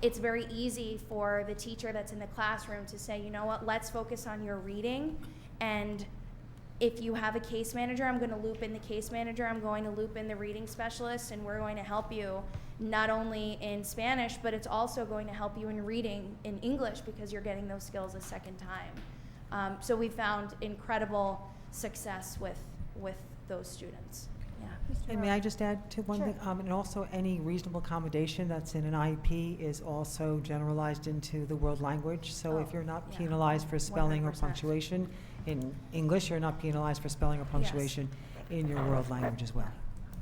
it's very easy for the teacher that's in the classroom to say, you know what, let's focus on your reading. And if you have a case manager, I'm going to loop in the case manager, I'm going to loop in the reading specialist, and we're going to help you not only in Spanish, but it's also going to help you in reading in English, because you're getting those skills a second time. So we found incredible success with those students. Yeah. And may I just add to one thing? And also, any reasonable accommodation that's in an IEP is also generalized into the world language. So if you're not penalized for spelling or 100%. punctuation in English, you're not penalized for spelling or punctuation in your world language as well.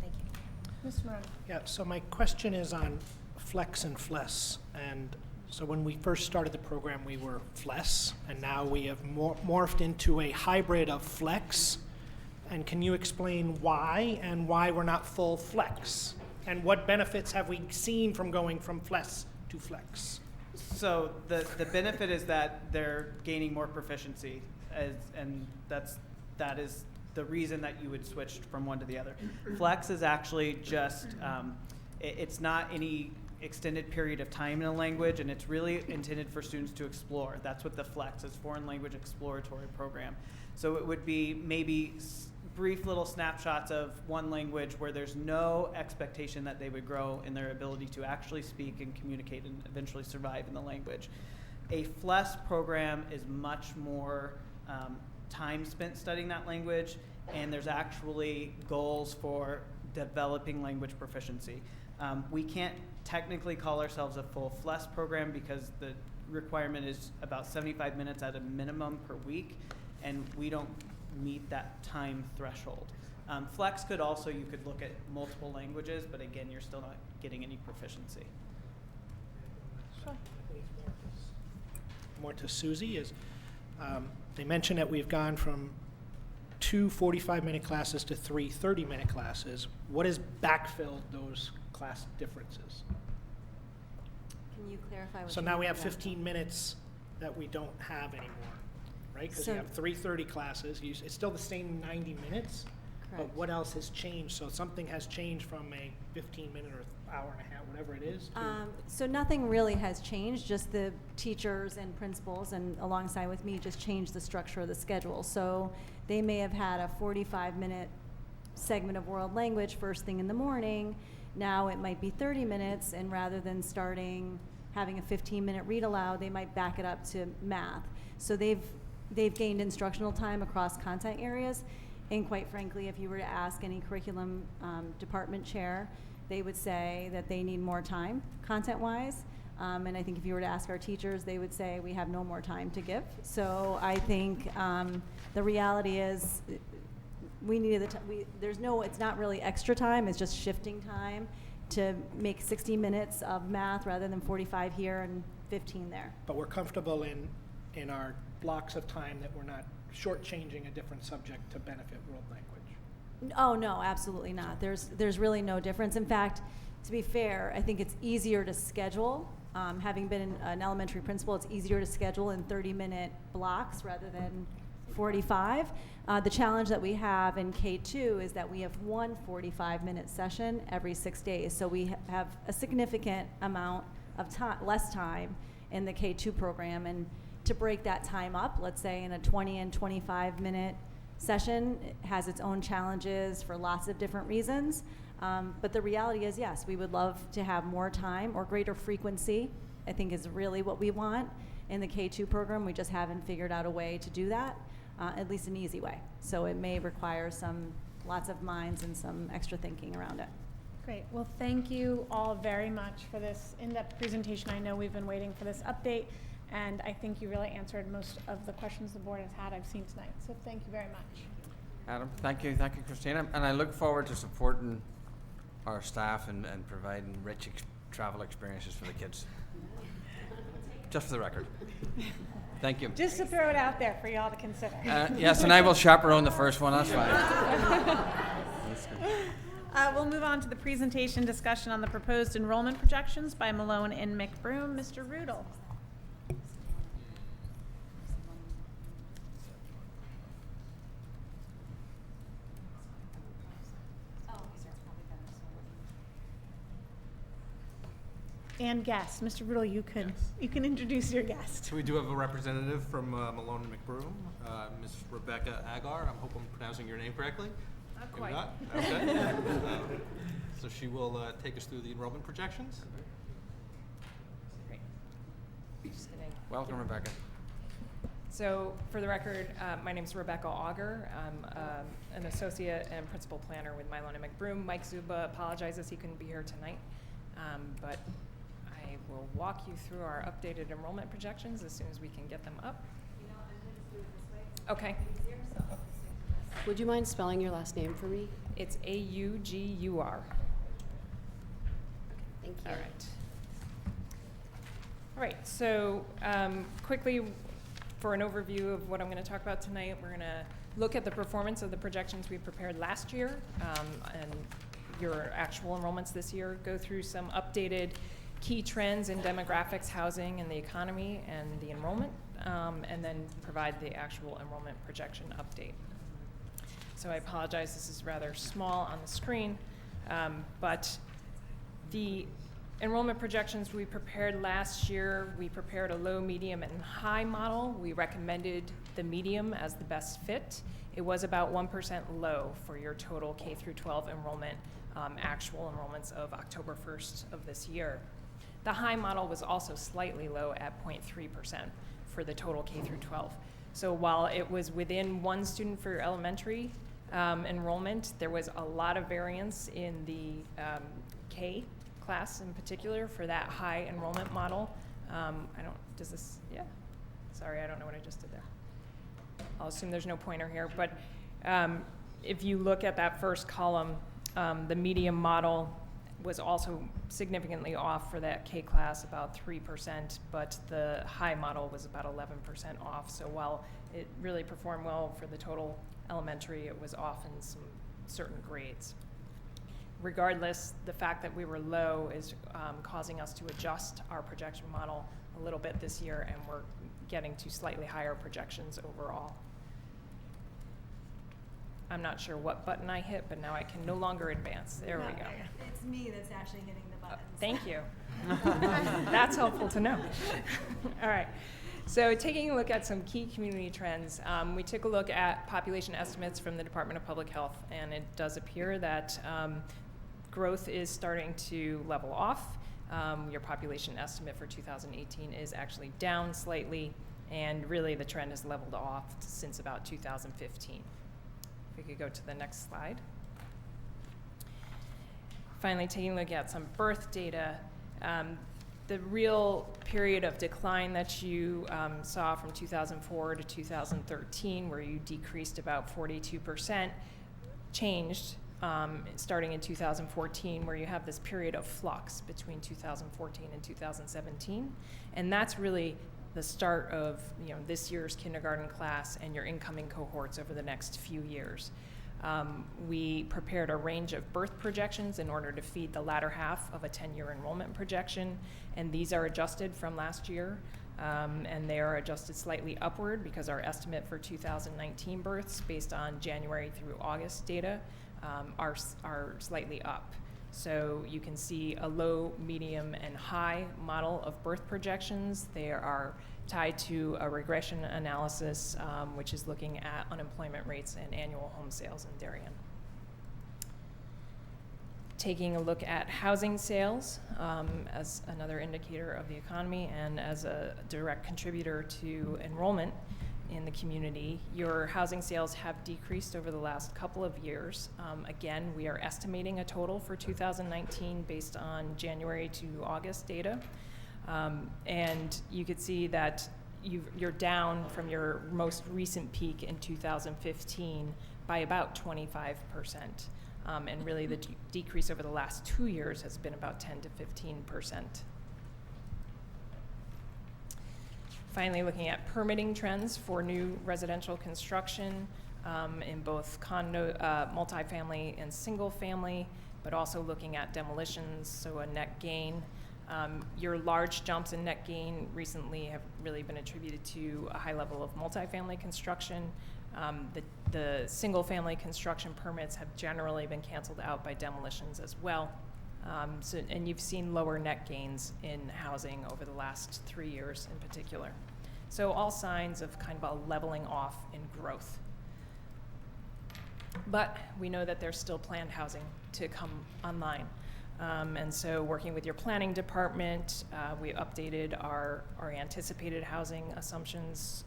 Thank you. Mr. Maroney. Yeah, so my question is on flex and FLES. And so when we first started the program, we were FLES, and now we have morphed into a hybrid of flex. And can you explain why, and why we're not full flex? And what benefits have we seen from going from FLES to flex? So the benefit is that they're gaining more proficiency, and that is the reason that you would switch from one to the other. Flex is actually just, it's not any extended period of time in a language, and it's really intended for students to explore. That's what the Flex is, Foreign Language Exploratory Program. So it would be maybe brief little snapshots of one language where there's no expectation that they would grow in their ability to actually speak and communicate and eventually survive in the language. A FLES program is much more time spent studying that language, and there's actually goals for developing language proficiency. We can't technically call ourselves a full FLES program because the requirement is about 75 minutes at a minimum per week, and we don't meet that time threshold. Flex could also, you could look at multiple languages, but again, you're still not getting any proficiency. More to Susie is, they mentioned that we've gone from 2 45-minute classes to 3 30-minute classes. What has backfilled those class differences? Can you clarify what So you now mean we have by 15 minutes that we don't have anymore, right? Because So- you have 3 30 classes. It's still the same 90 minutes, but Correct. what else has changed? So something has changed from a 15-minute or hour and a half, whatever it is, to So nothing really has changed, just the teachers and principals and alongside with me just changed the structure of the schedule. So they may have had a 45-minute segment of world language first thing in the morning. Now it might be 30 minutes, and rather than having a 15-minute read aloud, they might back it up to math. So they've gained instructional time across content areas. And quite frankly, if you were to ask any curriculum department chair, they would say that they need more time content-wise. And I think if you were to ask our teachers, they would say we have no more time to give. So I think the reality is we needed it's not really extra time, it's just shifting time to make 60 minutes of math rather than 45 here and 15 there. but we're comfortable in our blocks of time that we're not shortchanging a different subject to benefit world language. Oh, no, absolutely not. There's really no difference. In fact, to be fair, I think it's easier to schedule. Having been an elementary principal, it's easier to schedule in 30-minute blocks rather than 45. The challenge that we have in K2 is that we have one 45-minute session every 6 days. So we have a significant amount of less time in the K2 program. And to break that time up, let's say in a 20 and 25-minute session, it has its own challenges for lots of different reasons. But the reality is, yes, we would love to have more time or greater frequency, I think is really what we want in the K2 program. We just haven't figured out a way to do that, at least an easy way. So it may require lots of minds and some extra thinking around it. Great. Well, thank you all very much for this in-depth presentation. I know we've been waiting for this update, and I think you really answered most of the questions the board has had I've seen tonight. So thank you very much. Adam, thank you, Christina. And I look forward to supporting our staff and providing rich travel experiences for the kids. Just for the record. Thank you. Just to throw it out there for y'all to consider. Yes, and I will chaperone the first one, that's fine. That's good. We'll move on to the presentation discussion on the proposed enrollment projections by Malone and McBroom. Mr. Rudel. And guest. Mr. Rudel, you can introduce your guest. So we do have a representative from Malone and McBroom, Ms. Rebecca Agar. I hope I'm pronouncing your name correctly. Not Maybe quite. not? Okay. So she will take us through the enrollment projections. Great. Just gonna Welcome, Rebecca. So, for the record, my name is Rebecca Auger. I'm an associate and principal planner with Malone and McBroom. Mike Zuba apologizes he couldn't be here tonight, but I will walk you through our updated enrollment projections as soon as we can get them up. Okay. Would you mind spelling your last name for me? It's A-U-G-U-R. Thank you. All right. All right, so quickly, for an overview of what I'm going to talk about tonight, we're going to look at the performance of the projections we prepared last year and your actual enrollments this year, go through some updated key trends in demographics, housing, and the economy, and the enrollment, and then provide the actual enrollment projection update. So I apologize, this is rather small on the screen, but the enrollment projections we prepared last year, we prepared a low, medium, and high model. We recommended the medium as the best fit. It was about 1% low for your total K through 12 enrollment, actual enrollments of October 1st of this year. The high model was also slightly low at 0.3% for the total K through 12. So while it was within one student for elementary enrollment, there was a lot of variance in the K class in particular for that high enrollment model. Sorry, I don't know what I just did there. I'll assume there's no pointer here, but if you look at that first column, the medium model was also significantly off for that K class, about 3%, but the high model was about 11% off. So while it really performed well for the total elementary, it was off in some certain grades. Regardless, the fact that we were low is causing us to adjust our projection model a little bit this year, and we're getting to slightly higher projections overall. I'm not sure what button I hit, but now I can no longer advance. There we go. It's me that's actually hitting the buttons. Thank you. That's helpful to know. All right. So taking a look at some key community trends, we took a look at population estimates from the Department of Public Health, and it does appear that growth is starting to level off. Your population estimate for 2018 is actually down slightly, and really the trend has leveled off since about 2015. If we could go to the next slide. Finally, taking a look at some birth data, the real period of decline that you saw from 2004 to 2013, where you decreased about 42%, changed starting in 2014, where you have this period of flux between 2014 and 2017. And that's really the start of this year's kindergarten class and your incoming cohorts over the next few years. We prepared a range of birth projections in order to feed the latter half of a 10-year enrollment projection, and these are adjusted from last year, and they are adjusted slightly upward because our estimate for 2019 births based on January through August data are slightly up. So you can see a low, medium, and high model of birth projections. They are tied to a regression analysis, which is looking at unemployment rates and annual home sales in Darien. Taking a look at housing sales as another indicator of the economy and as a direct contributor to enrollment in the community, your housing sales have decreased over the last couple of years. Again, we are estimating a total for 2019 based on January to August data. And you could see that you're down from your most recent peak in 2015 by about 25%. And really the decrease over the last 2 years has been about 10 to 15%. Finally, looking at permitting trends for new residential construction in both multifamily and single family, but also looking at demolitions, so a net gain. Your large jumps in net gain recently have really been attributed to a high level of multifamily construction. The single family construction permits have generally been canceled out by demolitions as well. And you've seen lower net gains in housing over the last 3 years in particular. So all signs of kind of a leveling off in growth. But we know that there's still planned housing to come online. And so working with your planning department, we updated our anticipated housing assumptions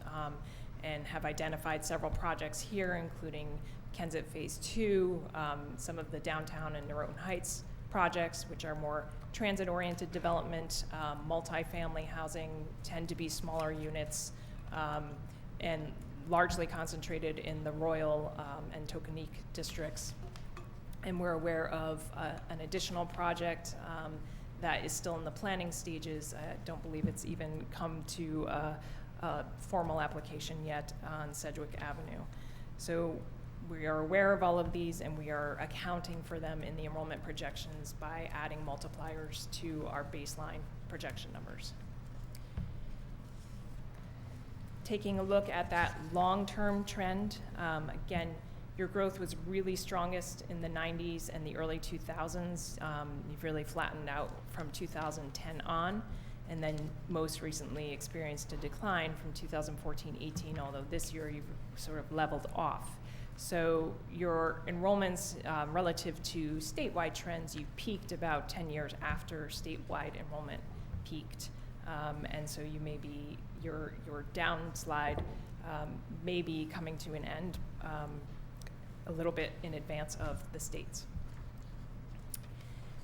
and have identified several projects here, including Kensett Phase 2, some of the downtown and Norotan Heights projects, which are more transit-oriented development. Multifamily housing tend to be smaller units and largely concentrated in the Royal and Tokenique districts. And we're aware of an additional project that is still in the planning stages. I don't believe it's even come to a formal application yet on Sedgwick Avenue. So we are aware of all of these, and we are accounting for them in the enrollment projections by adding multipliers to our baseline projection numbers. Taking a look at that long-term trend, again, your growth was really strongest in the 90s and the early 2000s. You've really flattened out from 2010 on, and then most recently experienced a decline from 2014-18, although this year you've sort of leveled off. So your enrollments relative to statewide trends, you peaked about 10 years after statewide enrollment peaked. And so you may be, your downslide may be coming to an end a little bit in advance of the states.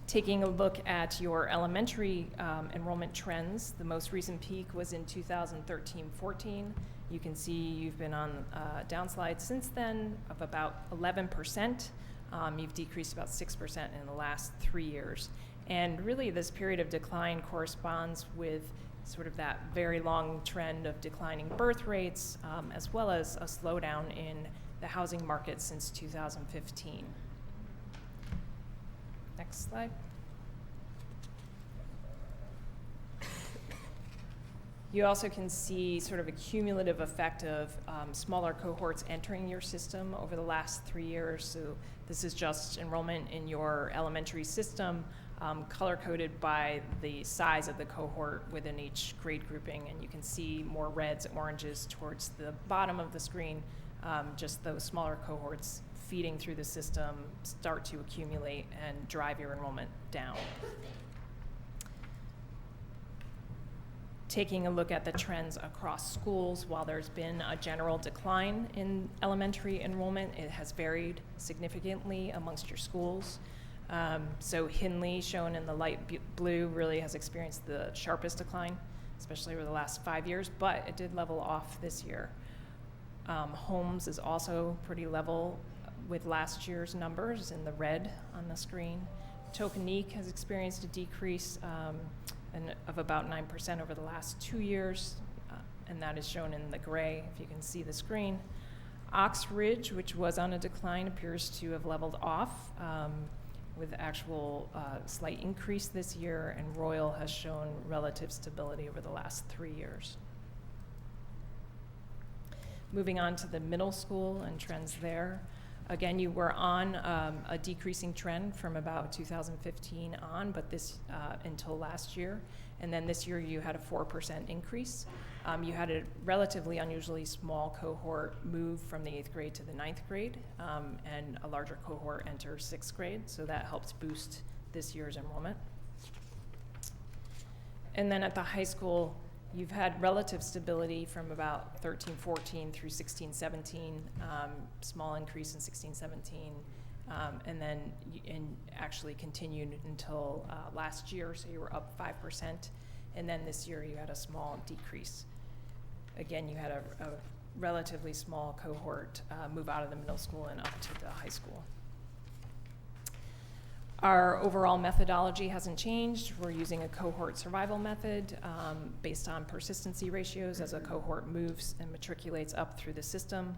Taking a look at your elementary enrollment trends, the most recent peak was in 2013-14. You can see you've been on downslide since then of about 11%. You've decreased about 6% in the last 3 years. And really this period of decline corresponds with sort of that very long trend of declining birth rates, as well as a slowdown in the housing market since 2015. Next slide. You also can see sort of a cumulative effect of smaller cohorts entering your system over the last 3 years. So this is just enrollment in your elementary system, color-coded by the size of the cohort within each grade grouping. And you can see more reds, oranges towards the bottom of the screen. Just those smaller cohorts feeding through the system start to accumulate and drive your enrollment down. Taking a look at the trends across schools, while there's been a general decline in elementary enrollment, it has varied significantly amongst your schools. So Hindley, shown in the light blue, really has experienced the sharpest decline, especially over the last 5 years, but it did level off this year. Holmes is also pretty level with last year's numbers in the red on the screen. Tokenique has experienced a decrease of about 9% over the last 2 years, and that is shown in the gray, if you can see the screen. Oxridge, which was on a decline, appears to have leveled off with actual slight increase this year, and Royal has shown relative stability over the last 3 years. Moving on to the middle school and trends there. Again, you were on a decreasing trend from about 2015 on, but this until last year. And then this year you had a 4% increase. You had a relatively unusually small cohort move from the 8th grade to the 9th grade, and a larger cohort enter 6th grade, so that helped boost this year's enrollment. And then at the high school, you've had relative stability from about 13-14 through 16-17, small increase in 16-17, and then actually continued until last year, so you were up 5%, and then this year you had a small decrease. Again, you had a relatively small cohort move out of the middle school and up to the high school. Our overall methodology hasn't changed. We're using a cohort survival method based on persistency ratios as a cohort moves and matriculates up through the system.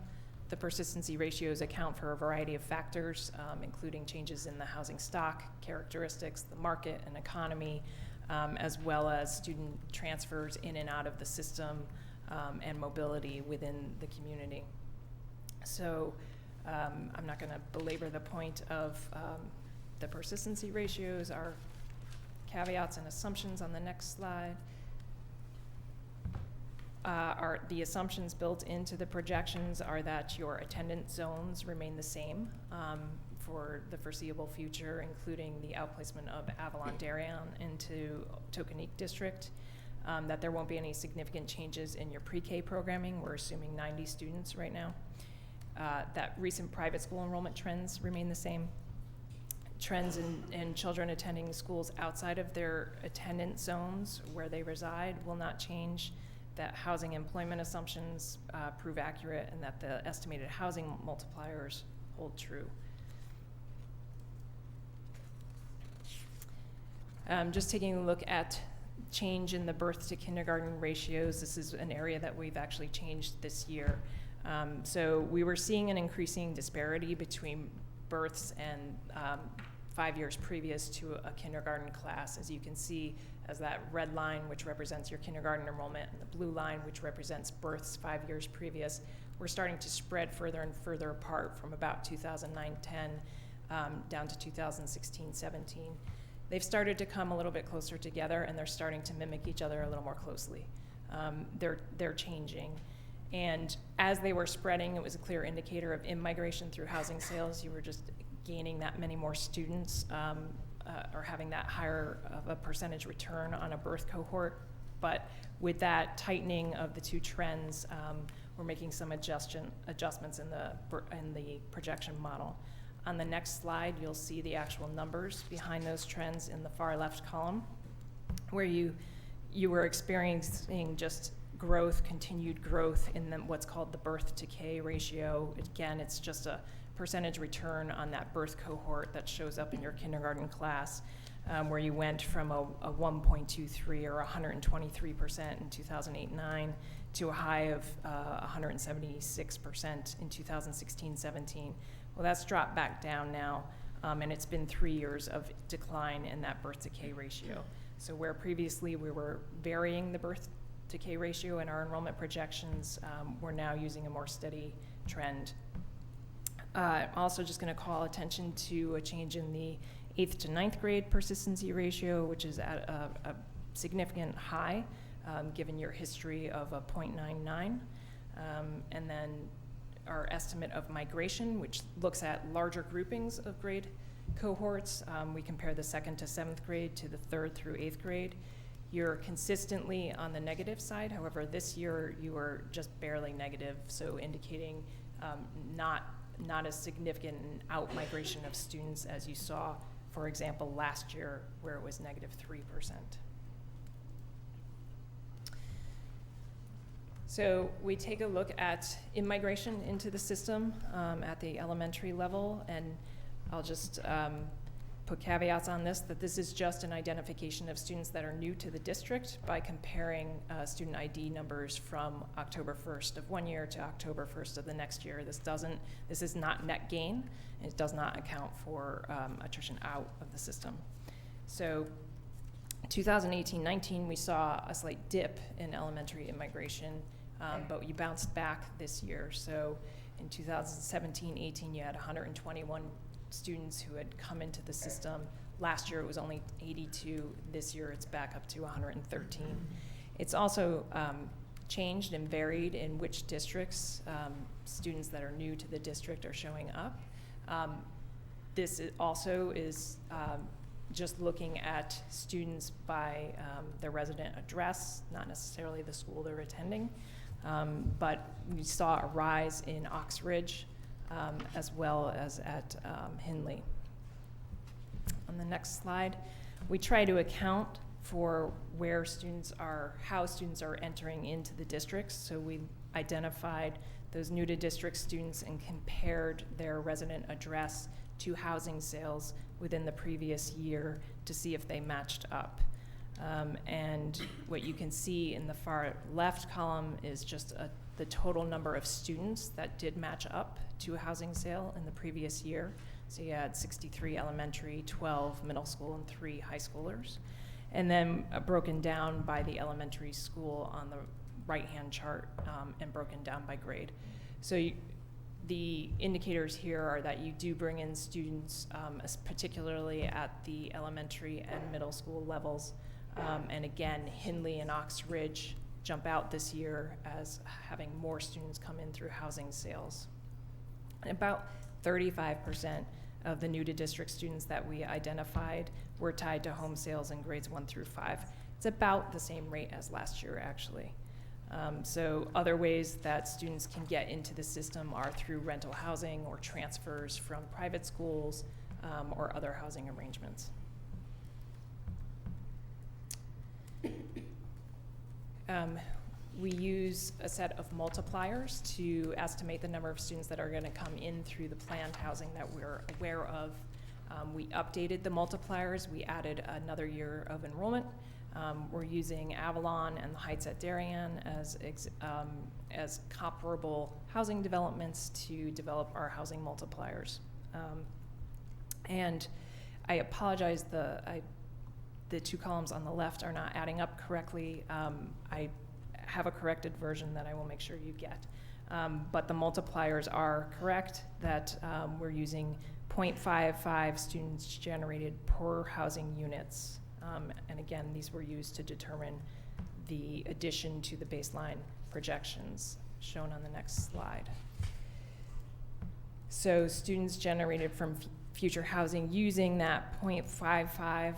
The persistency ratios account for a variety of factors, including changes in the housing stock, characteristics, the market and economy, as well as student transfers in and out of the system and mobility within the community. So I'm not going to belabor the point of the persistency ratios. Our caveats and assumptions on the next slide. The assumptions built into the projections are that your attendance zones remain the same for the foreseeable future, including the outplacement of Avalon Darien into Tokenique District, that there won't be any significant changes in your pre-K programming. We're assuming 90 students right now. That recent private school enrollment trends remain the same. Trends in children attending schools outside of their attendance zones where they reside will not change. That housing employment assumptions prove accurate, and that the estimated housing multipliers hold true. Just taking a look at change in the birth to kindergarten ratios. This is an area that we've actually changed this year. So we were seeing an increasing disparity between births and 5 years previous to a kindergarten class, as you can see as that red line, which represents your kindergarten enrollment, and the blue line, which represents births 5 years previous. We're starting to spread further and further apart from about 2009-10 down to 2016-17. They've started to come a little bit closer together, and they're starting to mimic each other a little more closely. They're changing. And as they were spreading, it was a clear indicator of in-migration through housing sales. You were just gaining that many more students or having that higher of a percentage return on a birth cohort. But with that tightening of the two trends, we're making some adjustments in the projection model. On the next slide, you'll see the actual numbers behind those trends in the far left column, where you were experiencing just growth, continued growth in what's called the birth to K ratio. Again, it's just a percentage return on that birth cohort that shows up in your kindergarten class, where you went from a 1.23 or 123% in 2008-9 to a high of 176% in 2016-17. Well, that's dropped back down now, and it's been 3 years of decline in that birth to K ratio. So where previously we were varying the birth to K ratio in our enrollment projections, we're now using a more steady trend. Also just going to call attention to a change in the 8th to 9th grade persistency ratio, which is at a significant high, given your history of a 0.99. And then our estimate of migration, which looks at larger groupings of grade cohorts. We compare the 2nd to 7th grade to the 3rd through 8th grade. You're consistently on the negative side. However, this year you are just barely negative, so indicating not as significant an out-migration of students as you saw, for example, last year, where it was -3%. So we take a look at in-migration into the system at the elementary level, and I'll just put caveats on this, that this is just an identification of students that are new to the district by comparing student ID numbers from October 1st of one year to October 1st of the next year. This is not net gain. It does not account for attrition out of the system. So 2018-19, we saw a slight dip in elementary immigration, but you bounced back this year. So in 2017-18, you had 121 students who had come into the system. Last year it was only 82. This year it's back up to 113. It's also changed and varied in which districts students that are new to the district are showing up. This also is just looking at students by their resident address, not necessarily the school they're attending. But we saw a rise in Oxbridge, as well as at Hindley. On the next slide, we try to account for where students are, how students are entering into the districts. So we identified those new to district students and compared their resident address to housing sales within the previous year to see if they matched up. And what you can see in the far left column is just the total number of students that did match up to a housing sale in the previous year. So you had 63 elementary, 12 middle school, and 3 high schoolers. And then broken down by the elementary school on the right-hand chart, and broken down by grade. So the indicators here are that you do bring in students, particularly at the elementary and middle school levels. And again, Hindley and Oxbridge jump out this year as having more students come in through housing sales. And about 35% of the new to district students that we identified were tied to home sales in grades 1 through 5. It's about the same rate as last year, actually. So other ways that students can get into the system are through rental housing or transfers from private schools, or other housing arrangements. We use a set of multipliers to estimate the number of students that are going to come in through the planned housing that we're aware of. We updated the multipliers. We added another year of enrollment. We're using Avalon and the Heights at Darien as comparable housing developments to develop our housing multipliers. And I apologize, the 2 columns on the left are not adding up correctly. I have a corrected version that I will make sure you get. But the multipliers are correct, that we're using 0.55 students generated per housing units. And again, these were used to determine the addition to the baseline projections shown on the next slide. So students generated from future housing using that 0.55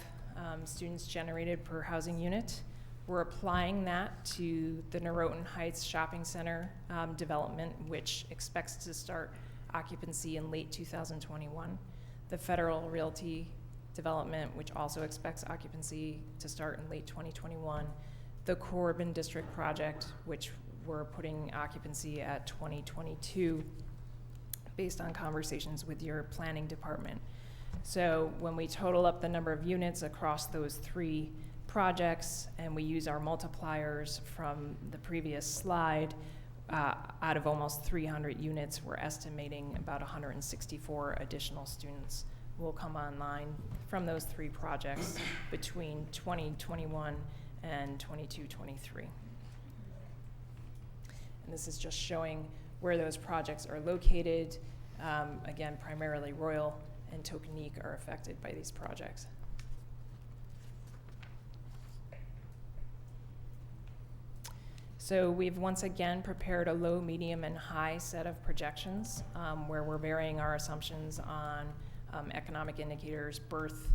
students generated per housing unit. We're applying that to the Norotan Heights Shopping Center development, which expects to start occupancy in late 2021. The Federal Realty development, which also expects occupancy to start in late 2021. The Corbin District project, which we're putting occupancy at 2022 based on conversations with your planning department. So when we total up the number of units across those 3 projects and we use our multipliers from the previous slide, out of almost 300 units, we're estimating about 164 additional students will come online from those 3 projects between 2021 and 22-23. And this is just showing where those projects are located. Again, primarily Royal and Tokenique are affected by these projects. So we've once again prepared a low, medium, and high set of projections where we're varying our assumptions on economic indicators, birth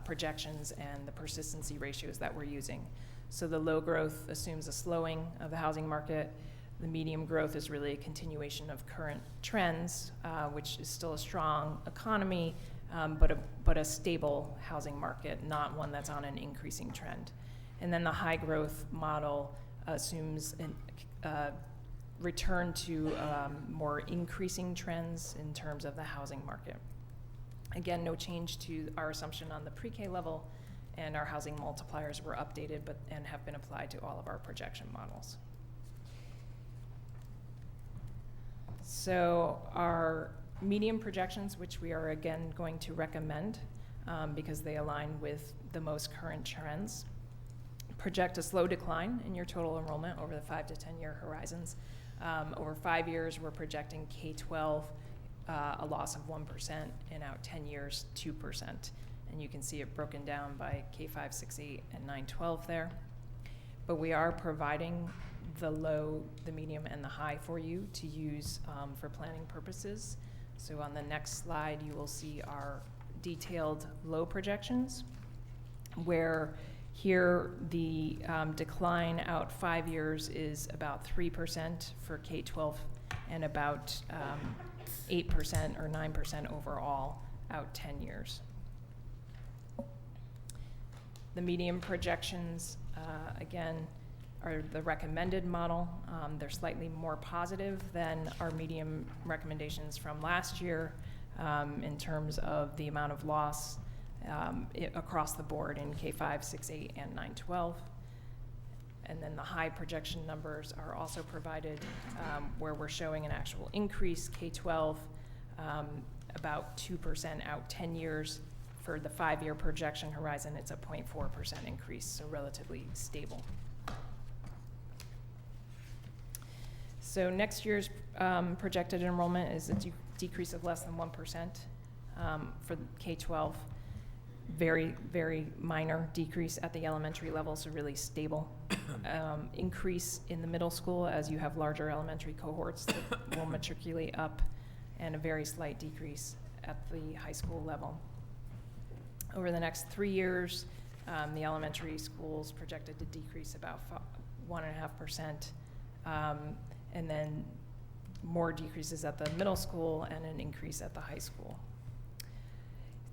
projections, and the persistency ratios that we're using. So the low growth assumes a slowing of the housing market. The medium growth is really a continuation of current trends, which is still a strong economy, but a stable housing market, not one that's on an increasing trend. And then the high growth model assumes a return to more increasing trends in terms of the housing market. Again, no change to our assumption on the pre-K level, and our housing multipliers were updated and have been applied to all of our projection models. So our medium projections, which we are again going to recommend because they align with the most current trends, project a slow decline in your total enrollment over the 5 to 10 year horizons. Over 5 years, we're projecting K-12 a loss of 1%, and out 10 years, 2%. And you can see it broken down by K-5, 6, 8, and 9, 12 there. But we are providing the low, the medium, and the high for you to use for planning purposes. So on the next slide, you will see our detailed low projections, where here the decline out 5 years is about 3% for K-12 and about 8% or 9% overall out 10 years. The medium projections, again, are the recommended model. They're slightly more positive than our medium recommendations from last year in terms of the amount of loss across the board in K-5, 6, 8, and 9, 12. And then the high projection numbers are also provided where we're showing an actual increase. K-12, about 2% out 10 years. For the 5 year projection horizon, it's a 0.4% increase, so relatively stable. So next year's projected enrollment is a decrease of less than 1% for K-12. Very, very minor decrease at the elementary level, so really stable. Increase in the middle school as you have larger elementary cohorts that will matriculate up, and a very slight decrease at the high school level. Over the next 3 years, the elementary schools projected to decrease about 1.5%, and then more decreases at the middle school and an increase at the high school.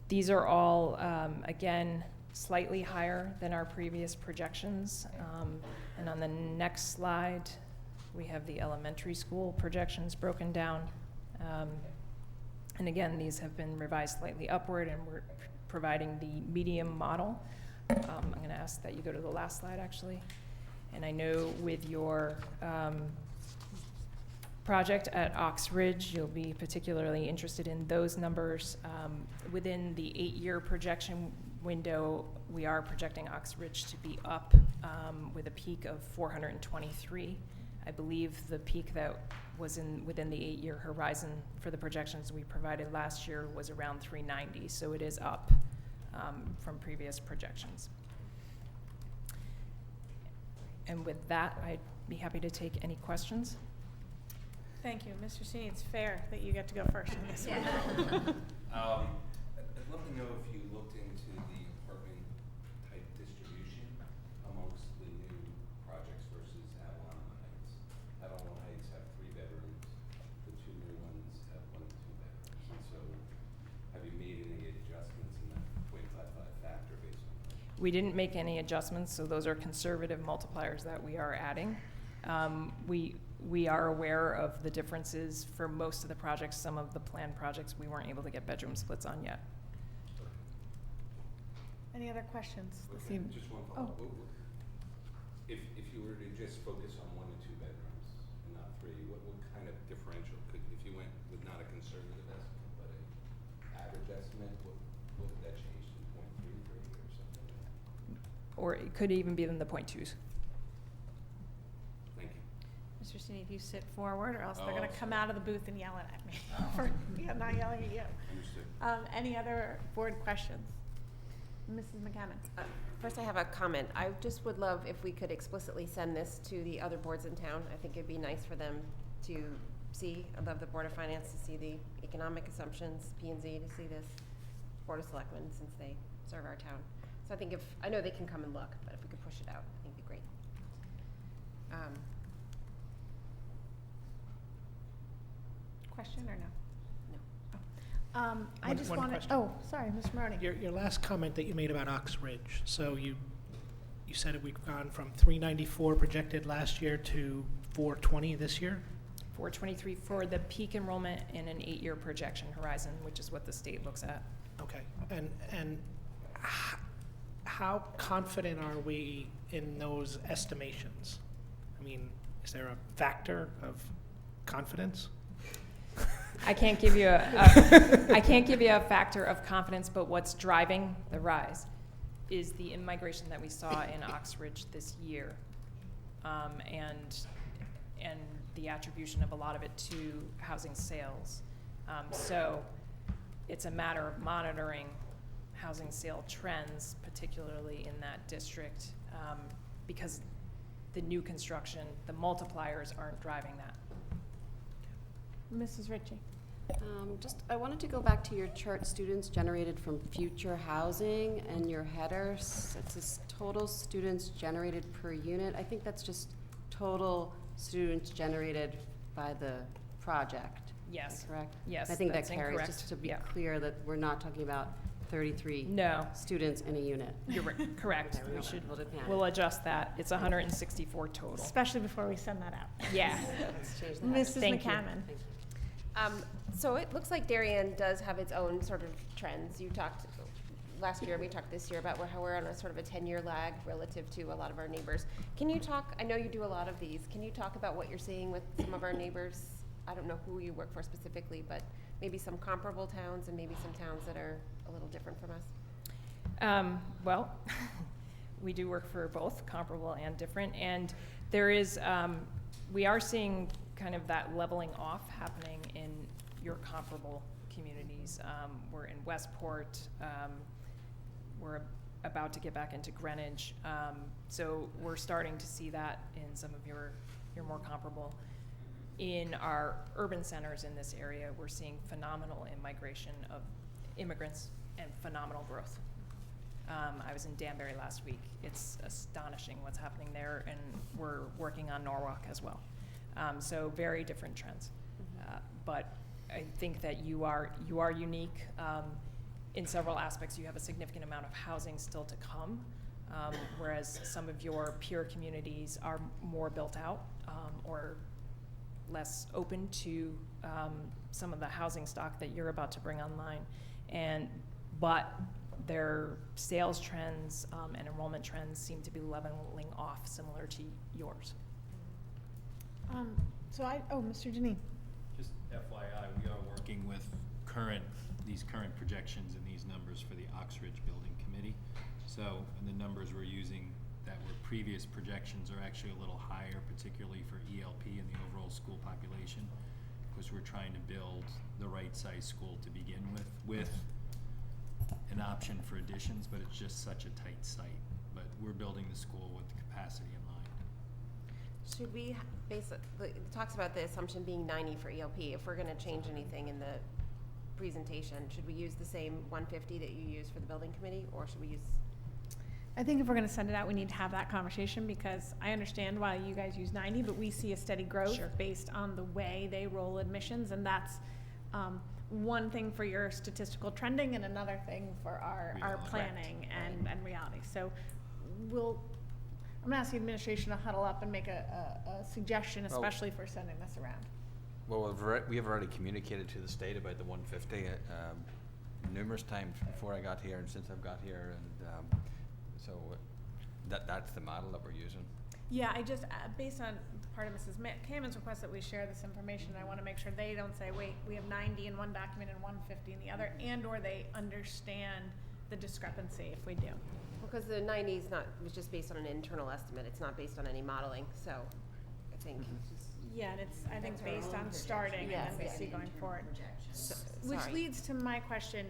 These are all, again, slightly higher than our previous projections. And on the next slide, we have the elementary school projections broken down. And again, these have been revised slightly upward, and we're providing the medium model. I'm going to ask that you go to the last slide, actually. And I know with your project at Ox Ridge, you'll be particularly interested in those numbers. Within the 8 year projection window, we are projecting Ox Ridge to be up with a peak of 423. I believe the peak that was within the 8 year horizon for the projections we provided last year was around 390, so it is up from previous projections. And with that, I'd be happy to take any questions. Thank you. Mr. Sini, it's fair that you get to go first on this one. I'd love to know if you looked into the apartment type distribution amongst the new projects versus Avalon Heights. Avalon Heights have 3 bedrooms. The 2 new ones have 1 and 2 bedrooms. And so, have you made any adjustments in that 0.55 factor based on that? We didn't make any adjustments, so those are conservative multipliers that we are adding. We are aware of the differences for most of the projects. Some of the planned projects we weren't able to get bedroom splits on yet. Any other questions this Okay, evening? just one follow-up. If you were to just focus on 1 and 2 bedrooms and not 3, what kind of differential could, if you went with not a conservative estimate, but an average estimate, what would that change to 0.33 or something like that? Or it could even be in the 0.2s. Thank you. Mr. Steeney, if you sit forward, or else they're Oh, gonna come out of the booth and yell it at me. Not yelling at you. Understood. Any other board questions? Mrs. McCammon. First, I have a comment. I just would love if we could explicitly send this to the other boards in town. I think it'd be nice for them to see. I'd love the Board of Finance to see the economic assumptions, P&Z to see this, Board of Selectmen, since they serve our town. So I think I know they can come and look, but if we could push it out, I think it'd be great. Question or no? No. I just One wanted, question. oh, sorry, Mr. Maroney. Your last comment that you made about Ox Ridge, so you said that we've gone from 394 projected last year to 420 this year? 423 for the peak enrollment in an 8-year projection horizon, which is what the state looks at. Okay, and how confident are we in those estimations? I mean, is there a factor of confidence? I can't give you I can't give you a factor of confidence, but what's driving the rise is the in-migration that we saw in Oxbridge this year, and the attribution of a lot of it to housing sales. So it's a matter of monitoring housing sale trends, particularly in that district, because the new construction, the multipliers aren't driving that. Mrs. Ritchie. I wanted to go back to your chart, students generated from future housing, and your headers. It says total students generated per unit. I think that's just total students generated by the project. Yes. Is that correct? Yes, I think that's that carries, incorrect. just to be Yeah. clear that we're not talking about 33 No. students in a unit. You're right. Correct. Okay, we We don't should, want people to panic. we'll adjust that. It's 164 total. Especially before we send that out. Yeah. Let's change that. Mrs. Thank you. McCammon. Thank you. So it looks like Darien does have its own sort of trends. You talked last year, we talked this year about how we're on a sort of a 10-year lag relative to a lot of our neighbors. Can you talk, I know you do a lot of these, can you talk about what you're seeing with some of our neighbors? I don't know who you work for specifically, but maybe some comparable towns and maybe some towns that are a little different from us? Well, we do work for both comparable and different, and there is, we are seeing kind of that leveling off happening in your comparable communities. We're in Westport, we're about to get back into Greenwich, so we're starting to see that in some of your more comparable. In our urban centers in this area, we're seeing phenomenal immigration of immigrants and phenomenal growth. I was in Danbury last week. It's astonishing what's happening there, and we're working on Norwalk as well. So very different trends. But I think that you are unique in several aspects. You have a significant amount of housing still to come, whereas some of your peer communities are more built out or less open to some of the housing stock that you're about to bring online. But their sales trends and enrollment trends seem to be leveling off, similar to yours. Mr. Janine. Just FYI, we are working with these current projections and these numbers for the Oxbridge Building Committee. So, and the numbers we're using that were previous projections are actually a little higher, particularly for ELP and the overall school population, because we're trying to build the right size school to begin with an option for additions, but it's just such a tight site. But we're building the school with the capacity in mind. Should we basically, it talks about the assumption being 90 for ELP. If we're going to change anything in the presentation, should we use the same 150 that you use for the building committee, or should we use? I think if we're gonna send it out, we need to have that conversation, because I understand why you guys use 90, but we see a steady growth based on the way they roll admissions, and that's one thing for your statistical trending and another thing for our Reality. planning and reality. So I'm gonna ask the administration to huddle up and make a suggestion, Well- especially for sending this around. Well, we have already communicated to the state about the 150 numerous times before I got here and since I've got here, and so that's the model that we're using. Yeah, I just, based on part of Mrs. Kamen's request that we share this information, I want to make sure they don't say, wait, we have 90 in one document and 150 in the other, and or they understand the discrepancy if we do. Because the 90 is was just based on an internal estimate. It's not based on any modeling, so I think. Yeah, and it's, I think, That's our based own on projection. starting Yes, and then we yes. see going forward. Which Sorry. leads to my question,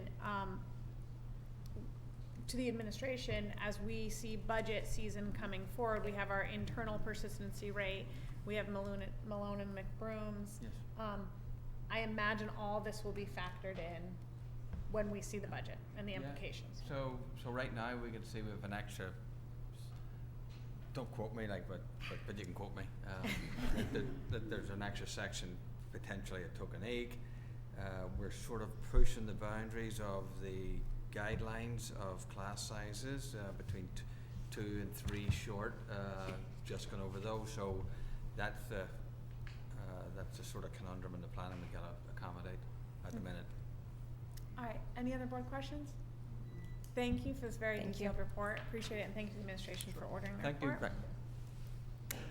to the administration, as we see budget season coming forward, we have our internal persistency rate, we have Malone and McBroom's. Yes. I imagine all this will be factored in when we see the budget and the Yeah. implications. So right now, we can see we have an extra, don't quote me, but you can quote me, that there's an extra section, potentially at Token Egg. We're sort of pushing the boundaries of the guidelines of class sizes, between 2 and 3 short, just gone over those. So that's the sort of conundrum in the planning we gotta accommodate at the minute. All right, any other board questions? Thank you for this very Thank detailed report. Appreciate it, and thank you to the administration for ordering the Thank you. report.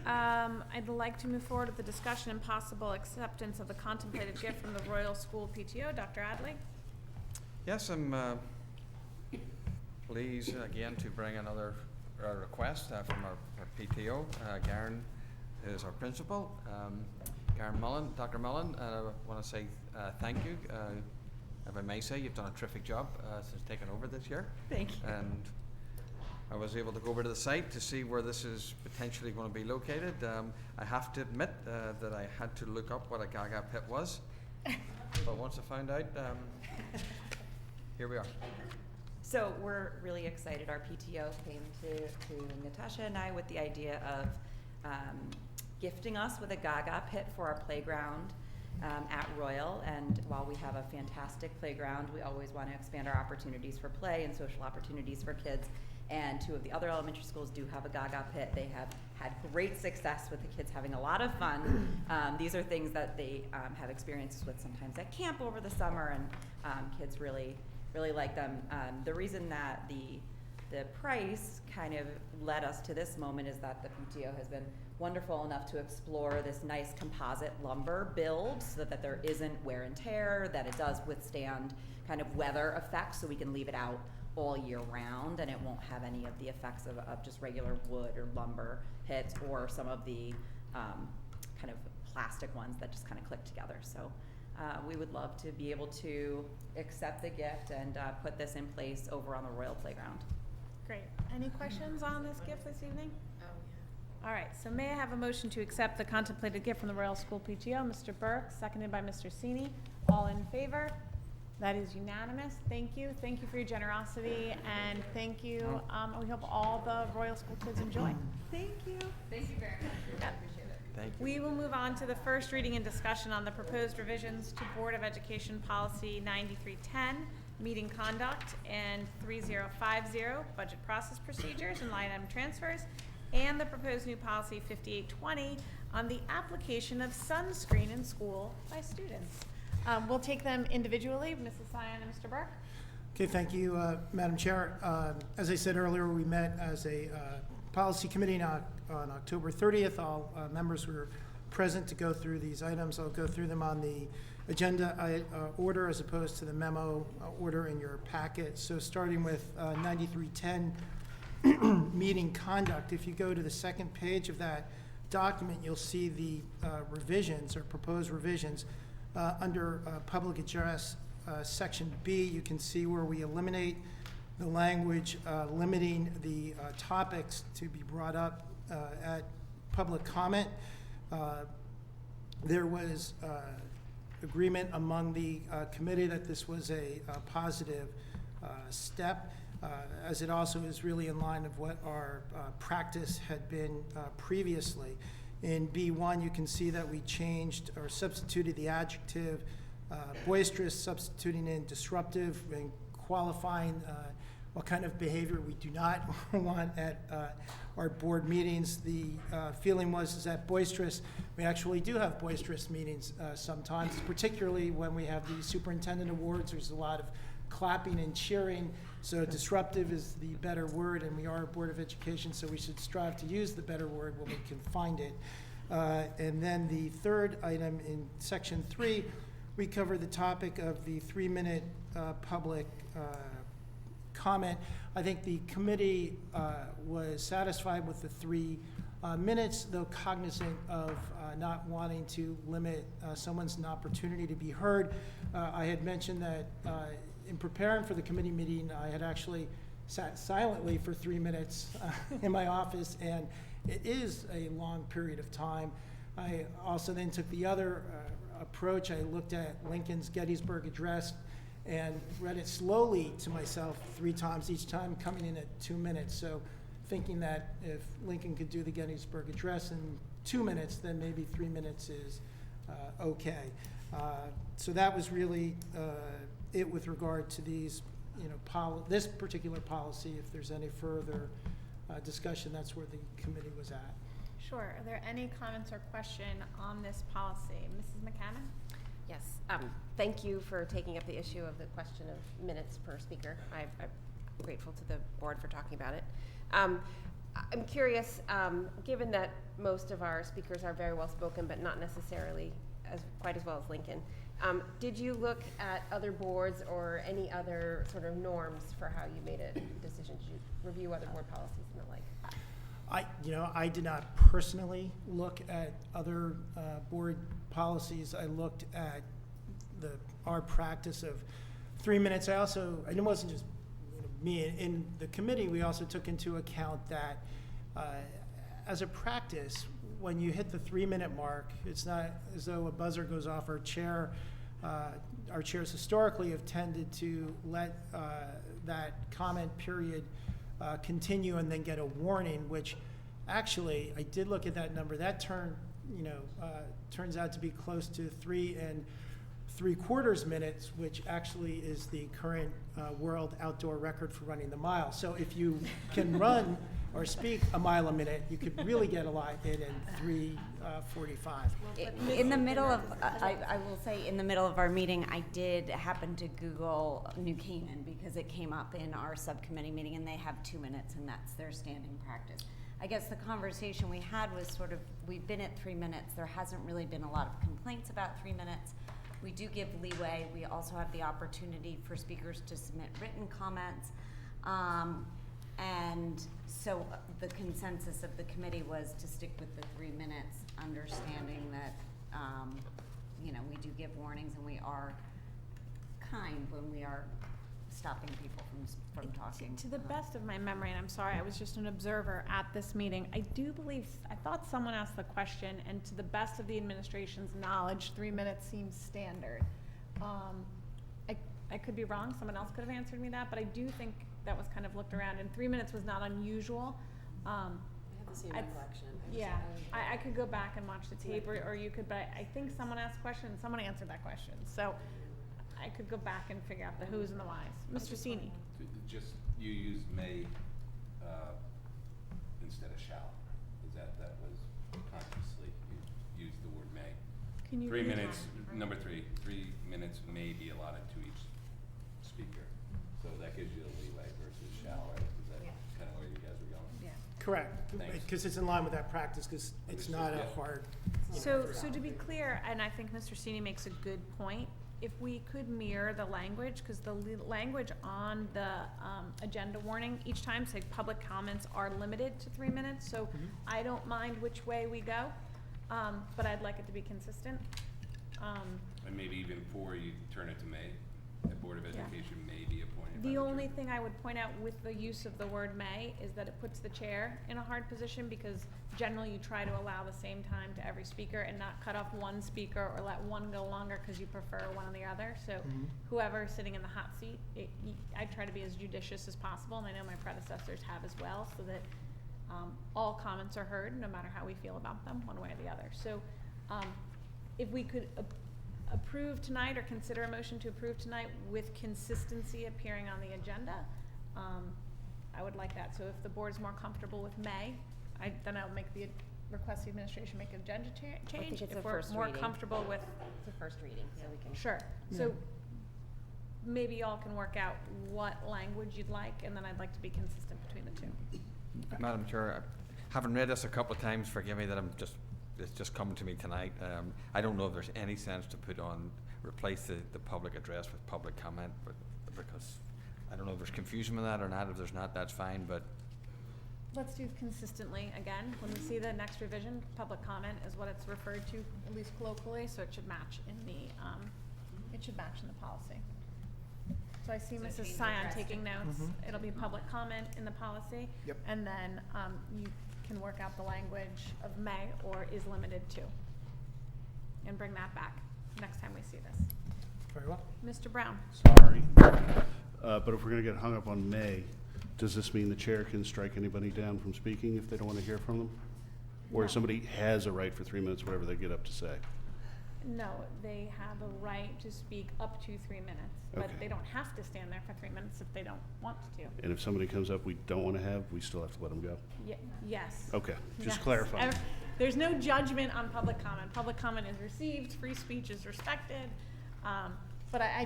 I'd like to move forward with the discussion and possible acceptance of the contemplated gift from the Royal School PTO. Dr. Adley? Yes, I'm pleased again to bring another request from our PTO. Garen is our principal. Garen Mullen, Dr. Mullen, I want to say thank you. If I may say, you've done a terrific job since taking over this year. Thank you. And I was able to go over to the site to see where this is potentially going to be located. I have to admit that I had to look up what a Gaga pit was. But once I found out, here we are. So we're really excited. Our PTO came to Natasha and I with the idea of gifting us with a Gaga pit for our playground at Royal. And while we have a fantastic playground, we always want to expand our opportunities for play and social opportunities for kids. And 2 of the other elementary schools do have a Gaga pit. They have had great success with the kids having a lot of fun. These are things that they have experiences with sometimes at camp over the summer, and kids really like them. The reason that the price kind of led us to this moment is that the PTO has been wonderful enough to explore this nice composite lumber build so that there isn't wear and tear, that it does withstand kind of weather effects, so we can leave it out all year round, and it won't have any of the effects of just regular wood or lumber pits or some of the kind of plastic ones that just kind of click together. So we would love to be able to accept the gift and put this in place over on the Royal Playground. Great. Any questions on this gift this evening? All right, so may I have a motion to accept the contemplated gift from the Royal School PTO? Mr. Burke, seconded by Mr. Sini. All in favor? That is unanimous. Thank you. Thank you for your generosity, and thank you. We hope all the Royal School kids enjoy. Thank you. Thank you very much. I appreciate it. Thank you. We will move on to the first reading and discussion on the proposed revisions to Board of Education Policy 9310, Meeting Conduct, and 3050, Budget Process Procedures and Line Item Transfers, and the proposed new policy 5820 on the application of sunscreen in school by students. We'll take them individually. Mrs. Sion and Mr. Burke. Okay, thank you, Madam Chair. As I said earlier, we met as a policy committee on October 30th. All members were present to go through these items. I'll go through them on the agenda order as opposed to the memo order in your packet. So starting with 9310, meeting conduct. If you go to the second page of that document, you'll see the revisions or proposed revisions. Under public address, section B, you can see where we eliminate the language limiting the topics to be brought up at public comment. There was agreement among the committee that this was a positive step, as it also is really in line of what our practice had been previously. In B1, you can see that we changed or substituted the adjective boisterous, substituting in disruptive, and qualifying what kind of behavior we do not want at our board meetings. The feeling is that boisterous, we actually do have boisterous meetings sometimes, particularly when we have the superintendent awards. There's a lot of clapping and cheering, so disruptive is the better word, and we are a Board of Education, so we should strive to use the better word when we can find it. And then the third item in section 3, we cover the topic of the 3-minute public comment. I think the committee was satisfied with the 3 minutes, though cognizant of not wanting to limit someone's opportunity to be heard. I had mentioned that in preparing for the committee meeting, I had actually sat silently for 3 minutes in my office, and it is a long period of time. I also then took the other approach. I looked at Lincoln's Gettysburg Address and read it slowly to myself 3 times, each time coming in at 2 minutes. So thinking that if Lincoln could do the Gettysburg Address in 2 minutes, then maybe 3 minutes is okay. So that was really it with regard to these, this particular policy. If there's any further discussion, that's where the committee was at. Sure. Are there any comments or question on this policy? Mrs. McCannon? Yes. Thank you for taking up the issue of the question of minutes per speaker. I'm grateful to the board for talking about it. I'm curious, given that most of our speakers are very well spoken, but not necessarily quite as well as Lincoln, did you look at other boards or any other sort of norms for how you made a decision? Did you review other board policies and the like? I did not personally look at other board policies. I looked at our practice of 3 minutes. And it wasn't just me. In the committee, we also took into account that as a practice, when you hit the 3-minute mark, it's not as though a buzzer goes off. Our chairs historically have tended to let that comment period continue and then get a warning, which actually I did look at that number. That turns out to be close to 3 3/4 minutes, which actually is the current world outdoor record for running the mile. So if you can run or speak a mile a minute, you could really get a lot in 3:45. In the middle of, I will say, in the middle of our meeting, I did happen to Google New Canaan because it came up in our subcommittee meeting, and they have 2 minutes, and that's their standing practice. I guess the conversation we had was sort of, we've been at 3 minutes. There hasn't really been a lot of complaints about 3 minutes. We do give leeway. We also have the opportunity for speakers to submit written comments. And so the consensus of the committee was to stick with the 3 minutes, understanding that, we do give warnings and we are kind when we are stopping people from talking. To the best of my memory, and I'm sorry, I was just an observer at this meeting, I thought someone asked the question, and to the best of the administration's knowledge, 3 minutes seems standard. I could be wrong, someone else could have answered me that, but I do think that was kind of looked around, and 3 minutes was not unusual. I have the same recollection. Yeah, I could go back and watch the tape, or you could, but I think someone asked a question, and someone answered that question. So I could go back and figure out the who's and the whys. Mr. Sini. Just, you used may instead of shall. That was consciously, you used the word may. Can you 3 read minutes, that? number 3 minutes may be allotted to each speaker. So that gives you the leeway versus shall, right? Is that kind of where you guys were going? Yeah. Correct, Thanks. because it's in line with that practice, because it's not a hard. So to be clear, and I think Mr. Sini makes a good point, if we could mirror the language, because the language on the agenda warning each time say public comments are limited to 3 minutes, so I don't mind which way we go, but I'd like it to be consistent. And maybe even before you turn it to may. The Board of Education may be appointed by The the only chair. thing I would point out with the use of the word may is that it puts the chair in a hard position, because generally you try to allow the same time to every speaker and not cut off one speaker or let one go longer because you prefer one or the other. So whoever's sitting in the hot seat, I try to be as judicious as possible, and I know my predecessors have as well, so that all comments are heard, no matter how we feel about them, one way or the other. So if we could approve tonight, or consider a motion to approve tonight with consistency appearing on the agenda, I would like that. So if the board is more comfortable with May, then I'll make the request the administration make an agenda change. I think it's If a we're first more reading. comfortable with, It's a first reading, so we can. sure. So maybe y'all can work out what language you'd like, and then I'd like to be consistent between the two. Madam Chair, having read this a couple of times, forgive me that it's just coming to me tonight. I don't know if there's any sense to replace the public address with public comment, but because I don't know if there's confusion with that or not. If there's not, that's fine, but Let's do consistently again. When we see the next revision, public comment is what it's referred to, at least colloquially, so it should match in the, policy. So I see So Mrs. change Sion address to- taking notes. It'll be public comment in the policy. Yep. And then, you can work out the language of may or is limited to. And bring that back next time we see this. Very well. Mr. Brown? Sorry, but if we're gonna get hung up on May, does this mean the chair can strike anybody down from speaking if they don't wanna hear from them? Or No. somebody has a right for 3 minutes, whatever they get up to say? No, they have a right to speak up to 3 minutes, but Okay. they don't have to stand there for 3 minutes if they don't want to. And if somebody comes up we don't wanna have, we still have to let them go? Yes. Okay, just Yes. clarifying. There's no judgment on public comment. Public comment is received, free speech is respected. But I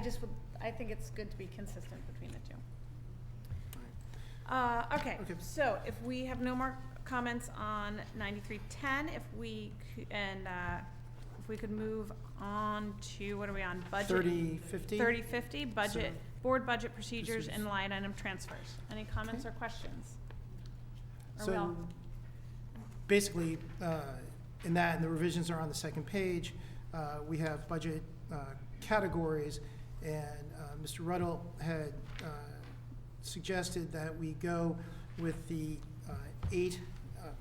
think it's good to be consistent between the two. Okay, so if we have no more comments on 9310, if we could move on to, what are we on, budget? 3050? 3050, budget, So, board budget procedures is- and line item transfers. Any comments or questions? Or we So all- basically, in that, and the revisions are on the second page, we have budget categories, and Mr. Ruddle had suggested that we go with the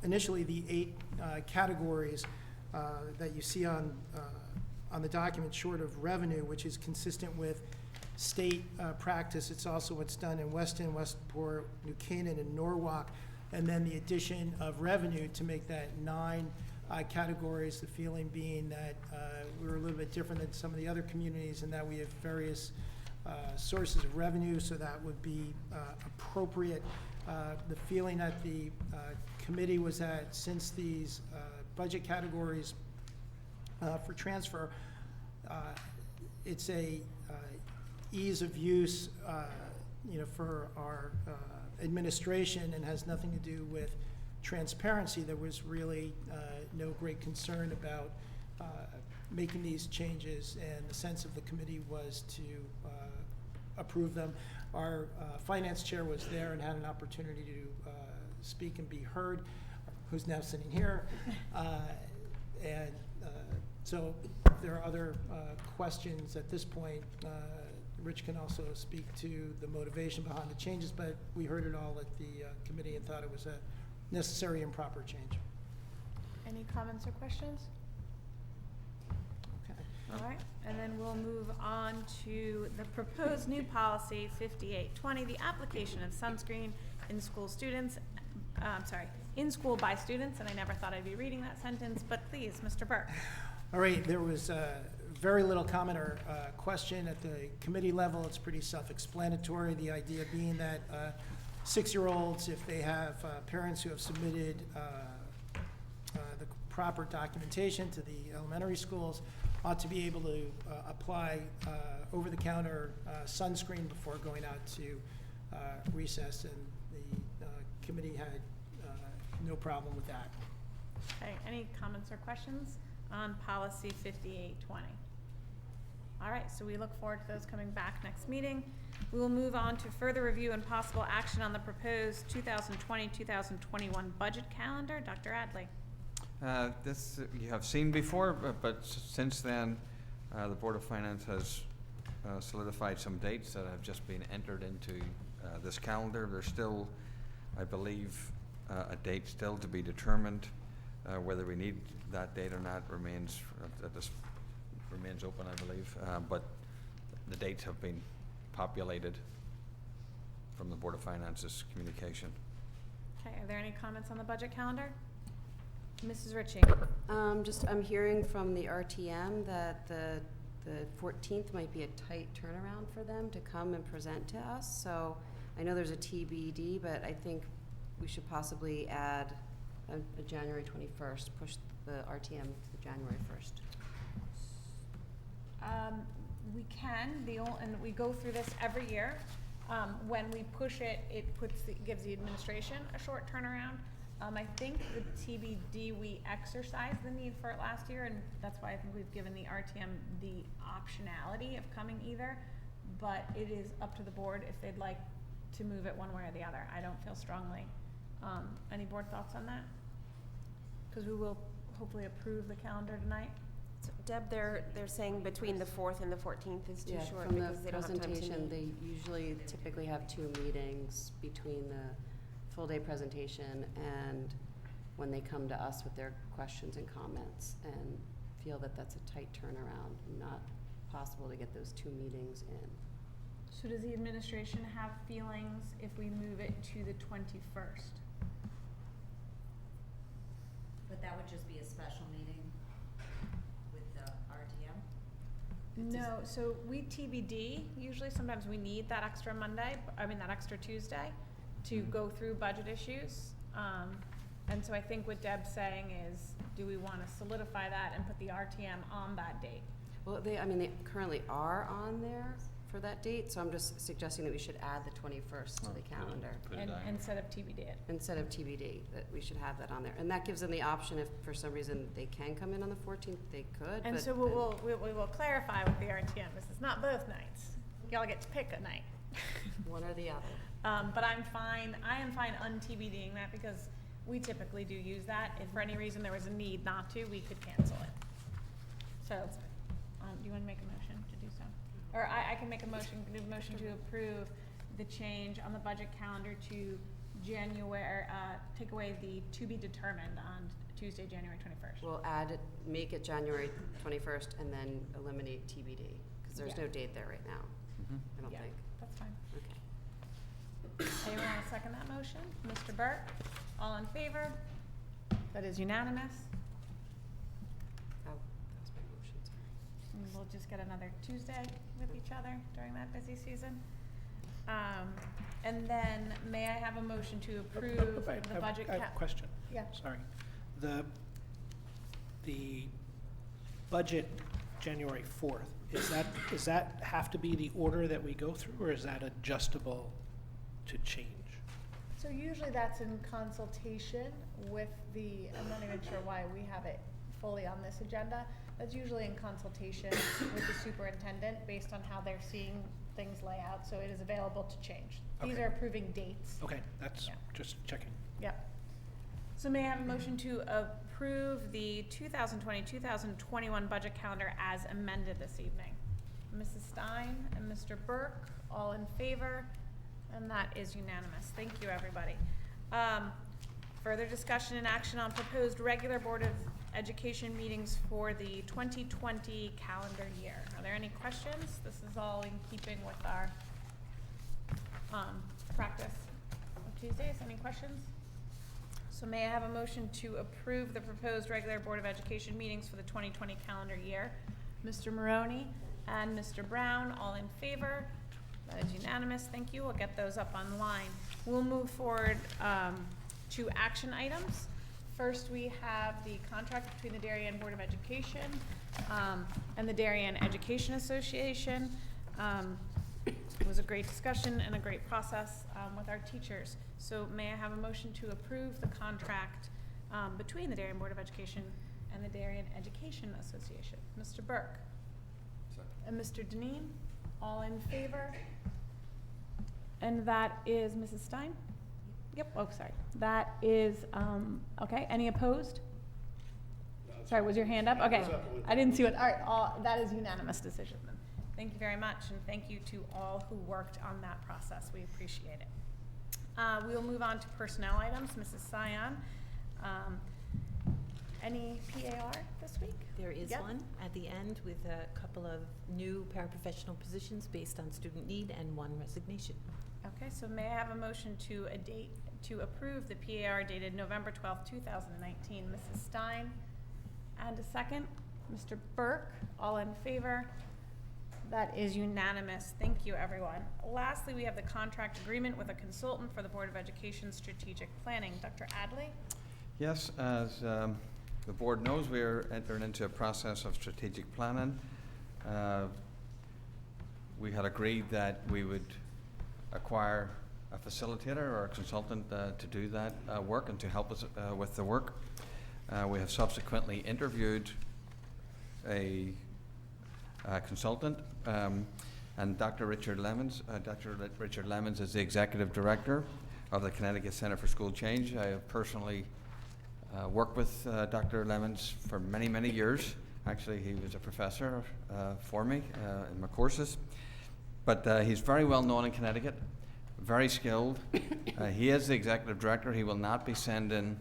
initially the eight categories that you see on the document, short of revenue, which is consistent with state practice. It's also what's done in Weston, Westport, New Canaan, and Norwalk. And then the addition of revenue to make that 9 categories, the feeling being that we're a little bit different than some of the other communities in that we have various sources of revenue, so that would be appropriate. The feeling that the committee was that since these budget categories for transfer, it's a ease of use, for our administration, and has nothing to do with transparency. There was really no great concern about making these changes, and the sense of the committee was to approve them. Our finance chair was there and had an opportunity to speak and be heard, who's now sitting here. And so if there are other questions at this point, Rich can also speak to the motivation behind the changes, but we heard it all at the committee and thought it was a necessary and proper change. Any comments or questions? Okay. All right, and then we'll move on to the proposed new policy 5820, the application of sunscreen in school students, in school by students, and I never thought I'd be reading that sentence, but please, Mr. Burke. All right, there was very little comment or question at the committee level. It's pretty self-explanatory. The idea being that 6-year-olds, if they have parents who have submitted the proper documentation to the elementary schools, ought to be able to apply over-the-counter sunscreen before going out to recess, and the committee had no problem with that. Okay, any comments or questions on policy 5820? All right, so we look forward to those coming back next meeting. We will move on to further review and possible action on the proposed 2020-2021 budget calendar. Dr. Adley. This you have seen before, but since then, the Board of Finance has solidified some dates that have just been entered into this calendar. There's still, I believe, a date still to be determined. Whether we need that date or not remains remains open, I believe. But the dates have been populated from the Board of Finance's communication. Okay, are there any comments on the budget calendar? Mrs. Ritchie? I'm hearing from the RTM that the 14th might be a tight turnaround for them to come and present to us. So I know there's a TBD, but I think we should possibly add a January 21st, push the RTM to January 1st. We can, and we go through this every year. When we push it, it gives the administration a short turnaround. I think the TBD, we exercised the need for it last year, and that's why I think we've given the RTM the optionality of coming either, but it is up to the board if they'd like to move it one way or the other. I don't feel strongly. Any board thoughts on that? Because we will hopefully approve the calendar tonight. So Deb, they're saying between the 4th and the 14th is too short from because the they don't have time to presentation, meet. they usually typically have 2 meetings between the full day presentation and when they come to us with their questions and comments, and feel that that's a tight turnaround, not possible to get those 2 meetings in. So does the administration have feelings if we move it to the 21st? But that would just be a special meeting with the RTM? No, so we TBD, usually sometimes we need that extra Monday, that extra Tuesday to go through budget issues. And so I think what Deb's saying is, do we want to solidify that and put the RTM on that date? Well, they currently are on there for that date, so I'm just suggesting that we should add the 21st to the calendar. Instead of TBD it. Instead of TBD, that we should have that on there. And that gives them the option, if for some reason they can come in on the 14th, they could. And but so we will clarify with the RTM, this is not both nights. Y'all get to pick a night. One or the other. But I am fine un-TBDing that because we typically do use that. If for any reason there was a need not to, we could cancel it. So, do you want to make a motion to do so? Or I can make a motion to approve the change on the budget calendar to January, take away the to be determined on Tuesday, January 21st. We'll make it January 21st and then eliminate TBD, because there's no date there right now, I don't think. That's fine. Okay. Anyone want to second that motion? Mr. Burke, all in favor? That is unanimous. Oh, that was my motion, sorry. And we'll just get another Tuesday with each other during that busy season. And then may I have a motion to approve the budget? I have a question. Yeah. Sorry. The budget January 4th, is that have to be the order that we go through, or is that adjustable to change? So usually that's in consultation with I'm not even sure why we have it fully on this agenda. That's usually in consultation with the superintendent based on how they're seeing things lay out, so it is available to change. These Okay. are approving dates. Okay, that's just checking. Yep. So may I have a motion to approve the 2020-2021 budget calendar as amended this evening? Mrs. Stein and Mr. Burke, all in favor? And that is unanimous. Thank you, everybody. Further discussion and action on proposed regular Board of Education meetings for the 2020 calendar year. Are there any questions? This is all in keeping with our practice of Tuesdays. Any questions? So may I have a motion to approve the proposed regular Board of Education meetings for the 2020 calendar year? Mr. Maroney and Mr. Brown, all in favor? That is unanimous. Thank you. We'll get those up online. We'll move forward to action items. First, we have the contract between the Darien Board of Education and the Darien Education Association. It was a great discussion and a great process with our teachers. So may I have a motion to approve the contract between the Darien Board of Education and the Darien Education Association? Mr. Burke. And Mr. Deneen, all in favor? And that is Mrs. Stein? Yep, oh, sorry. That is, okay, any opposed? Sorry, was your hand up? Okay, I didn't see what, all right, that is unanimous decision then. Thank you very much, and thank you to all who worked on that process. We appreciate it. We will move on to personnel items. Mrs. Sion, any PAR this week? There is Yep. one at the end with a couple of new paraprofessional positions based on student need and one resignation. Okay, so may I have a motion to approve the PAR dated November 12th, 2019? Mrs. Stein, and a second. Mr. Burke, all in favor? That is unanimous. Thank you, everyone. Lastly, we have the contract agreement with a consultant for the Board of Education Strategic Planning. Dr. Adley? Yes, as the board knows, we are entering into a process of strategic planning. We had agreed that we would acquire a facilitator or a consultant to do that work and to help us with the work. We have subsequently interviewed a consultant, and Dr. Richard Lemons. Dr. Richard Lemons is the Executive Director of the Connecticut Center for School Change. I have personally worked with Dr. Lemons for many, many years. Actually, he was a professor for me in my courses. But he's very well known in Connecticut, very skilled. He is the Executive Director. He will not be sending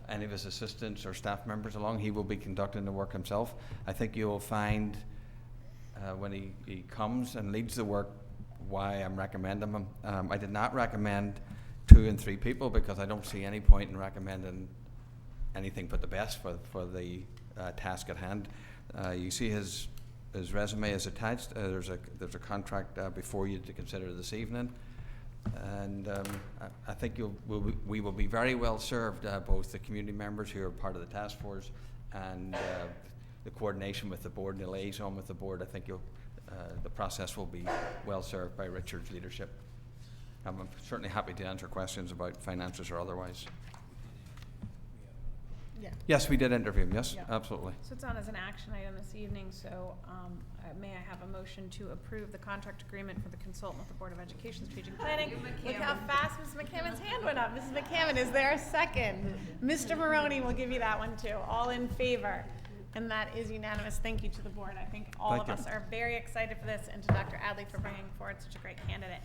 any of his assistants or staff members along. He will be conducting the work himself. I think you will find when he comes and leads the work why I'm recommending him. I did not recommend 2 and 3 people because I don't see any point in recommending anything but the best for the task at hand. You see his resume is attached. There's a contract before you to consider this evening. And I think we will be very well served, both the community members who are part of the task force and the coordination with the board and the liaison with the board. I think the process will be well served by Richard's leadership. I'm certainly happy to answer questions about finances or otherwise. Yeah. Yes, we did interview him. Yes, Yeah. absolutely. So it's on as an action item this evening, so may I have a motion to approve the contract agreement for the consultant with the Board of Education Strategic Planning? Look how fast Mrs. McCammon's hand went up. Mrs. McCammon, is there a second? Mr. Maroney will give you that one too. All in favor? And that is unanimous. Thank you to the board. I think all Thank of you. us are very excited for this, and to Dr. Adley for bringing forward such a great candidate.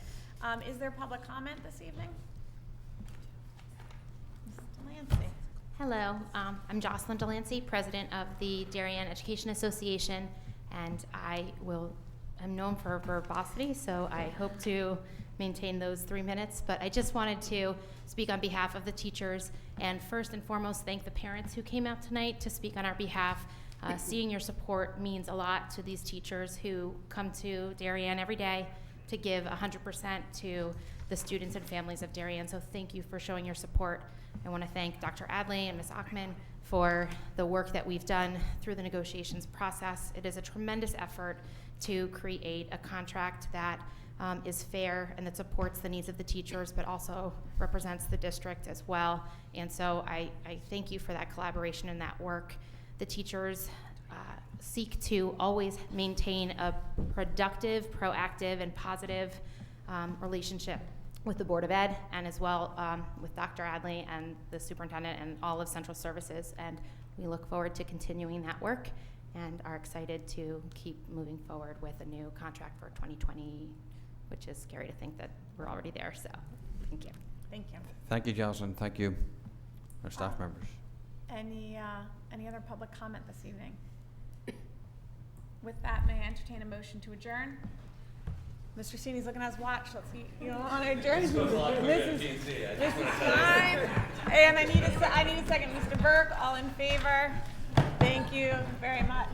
Is there public comment this evening? Mrs. Delancey. Hello, I'm Jocelyn Delancey, president of the Darien Education Association, and I'm known for verbosity, so I hope to maintain those 3 minutes. But I just wanted to speak on behalf of the teachers, and first and foremost, thank the parents who came out tonight to speak on our behalf. Seeing your support means a lot to these teachers who come to Darien every day to give 100% to the students and families of Darien. So thank you for showing your support. I want to thank Dr. Adley and Ms. Achman for the work that we've done through the negotiations process. It is a tremendous effort to create a contract that is fair and that supports the needs of the teachers, but also represents the district as well. And so I thank you for that collaboration and that work. The teachers seek to always maintain a productive, proactive, and positive relationship with the Board of Ed, and as well with Dr. Adley and the superintendent and all of Central Services. And we look forward to continuing that work and are excited to keep moving forward with a new contract for 2020, which is scary to think that we're already there. So thank you. Thank you. Thank you, Jocelyn. Thank you, our staff members. Any other public comment this evening? With that, may I entertain a motion to adjourn? Mr. Sini's looking at his watch. Let's see. You don't want to adjourn? This is time. And I need a second. Mr. Burke, all in favor? Thank you very much.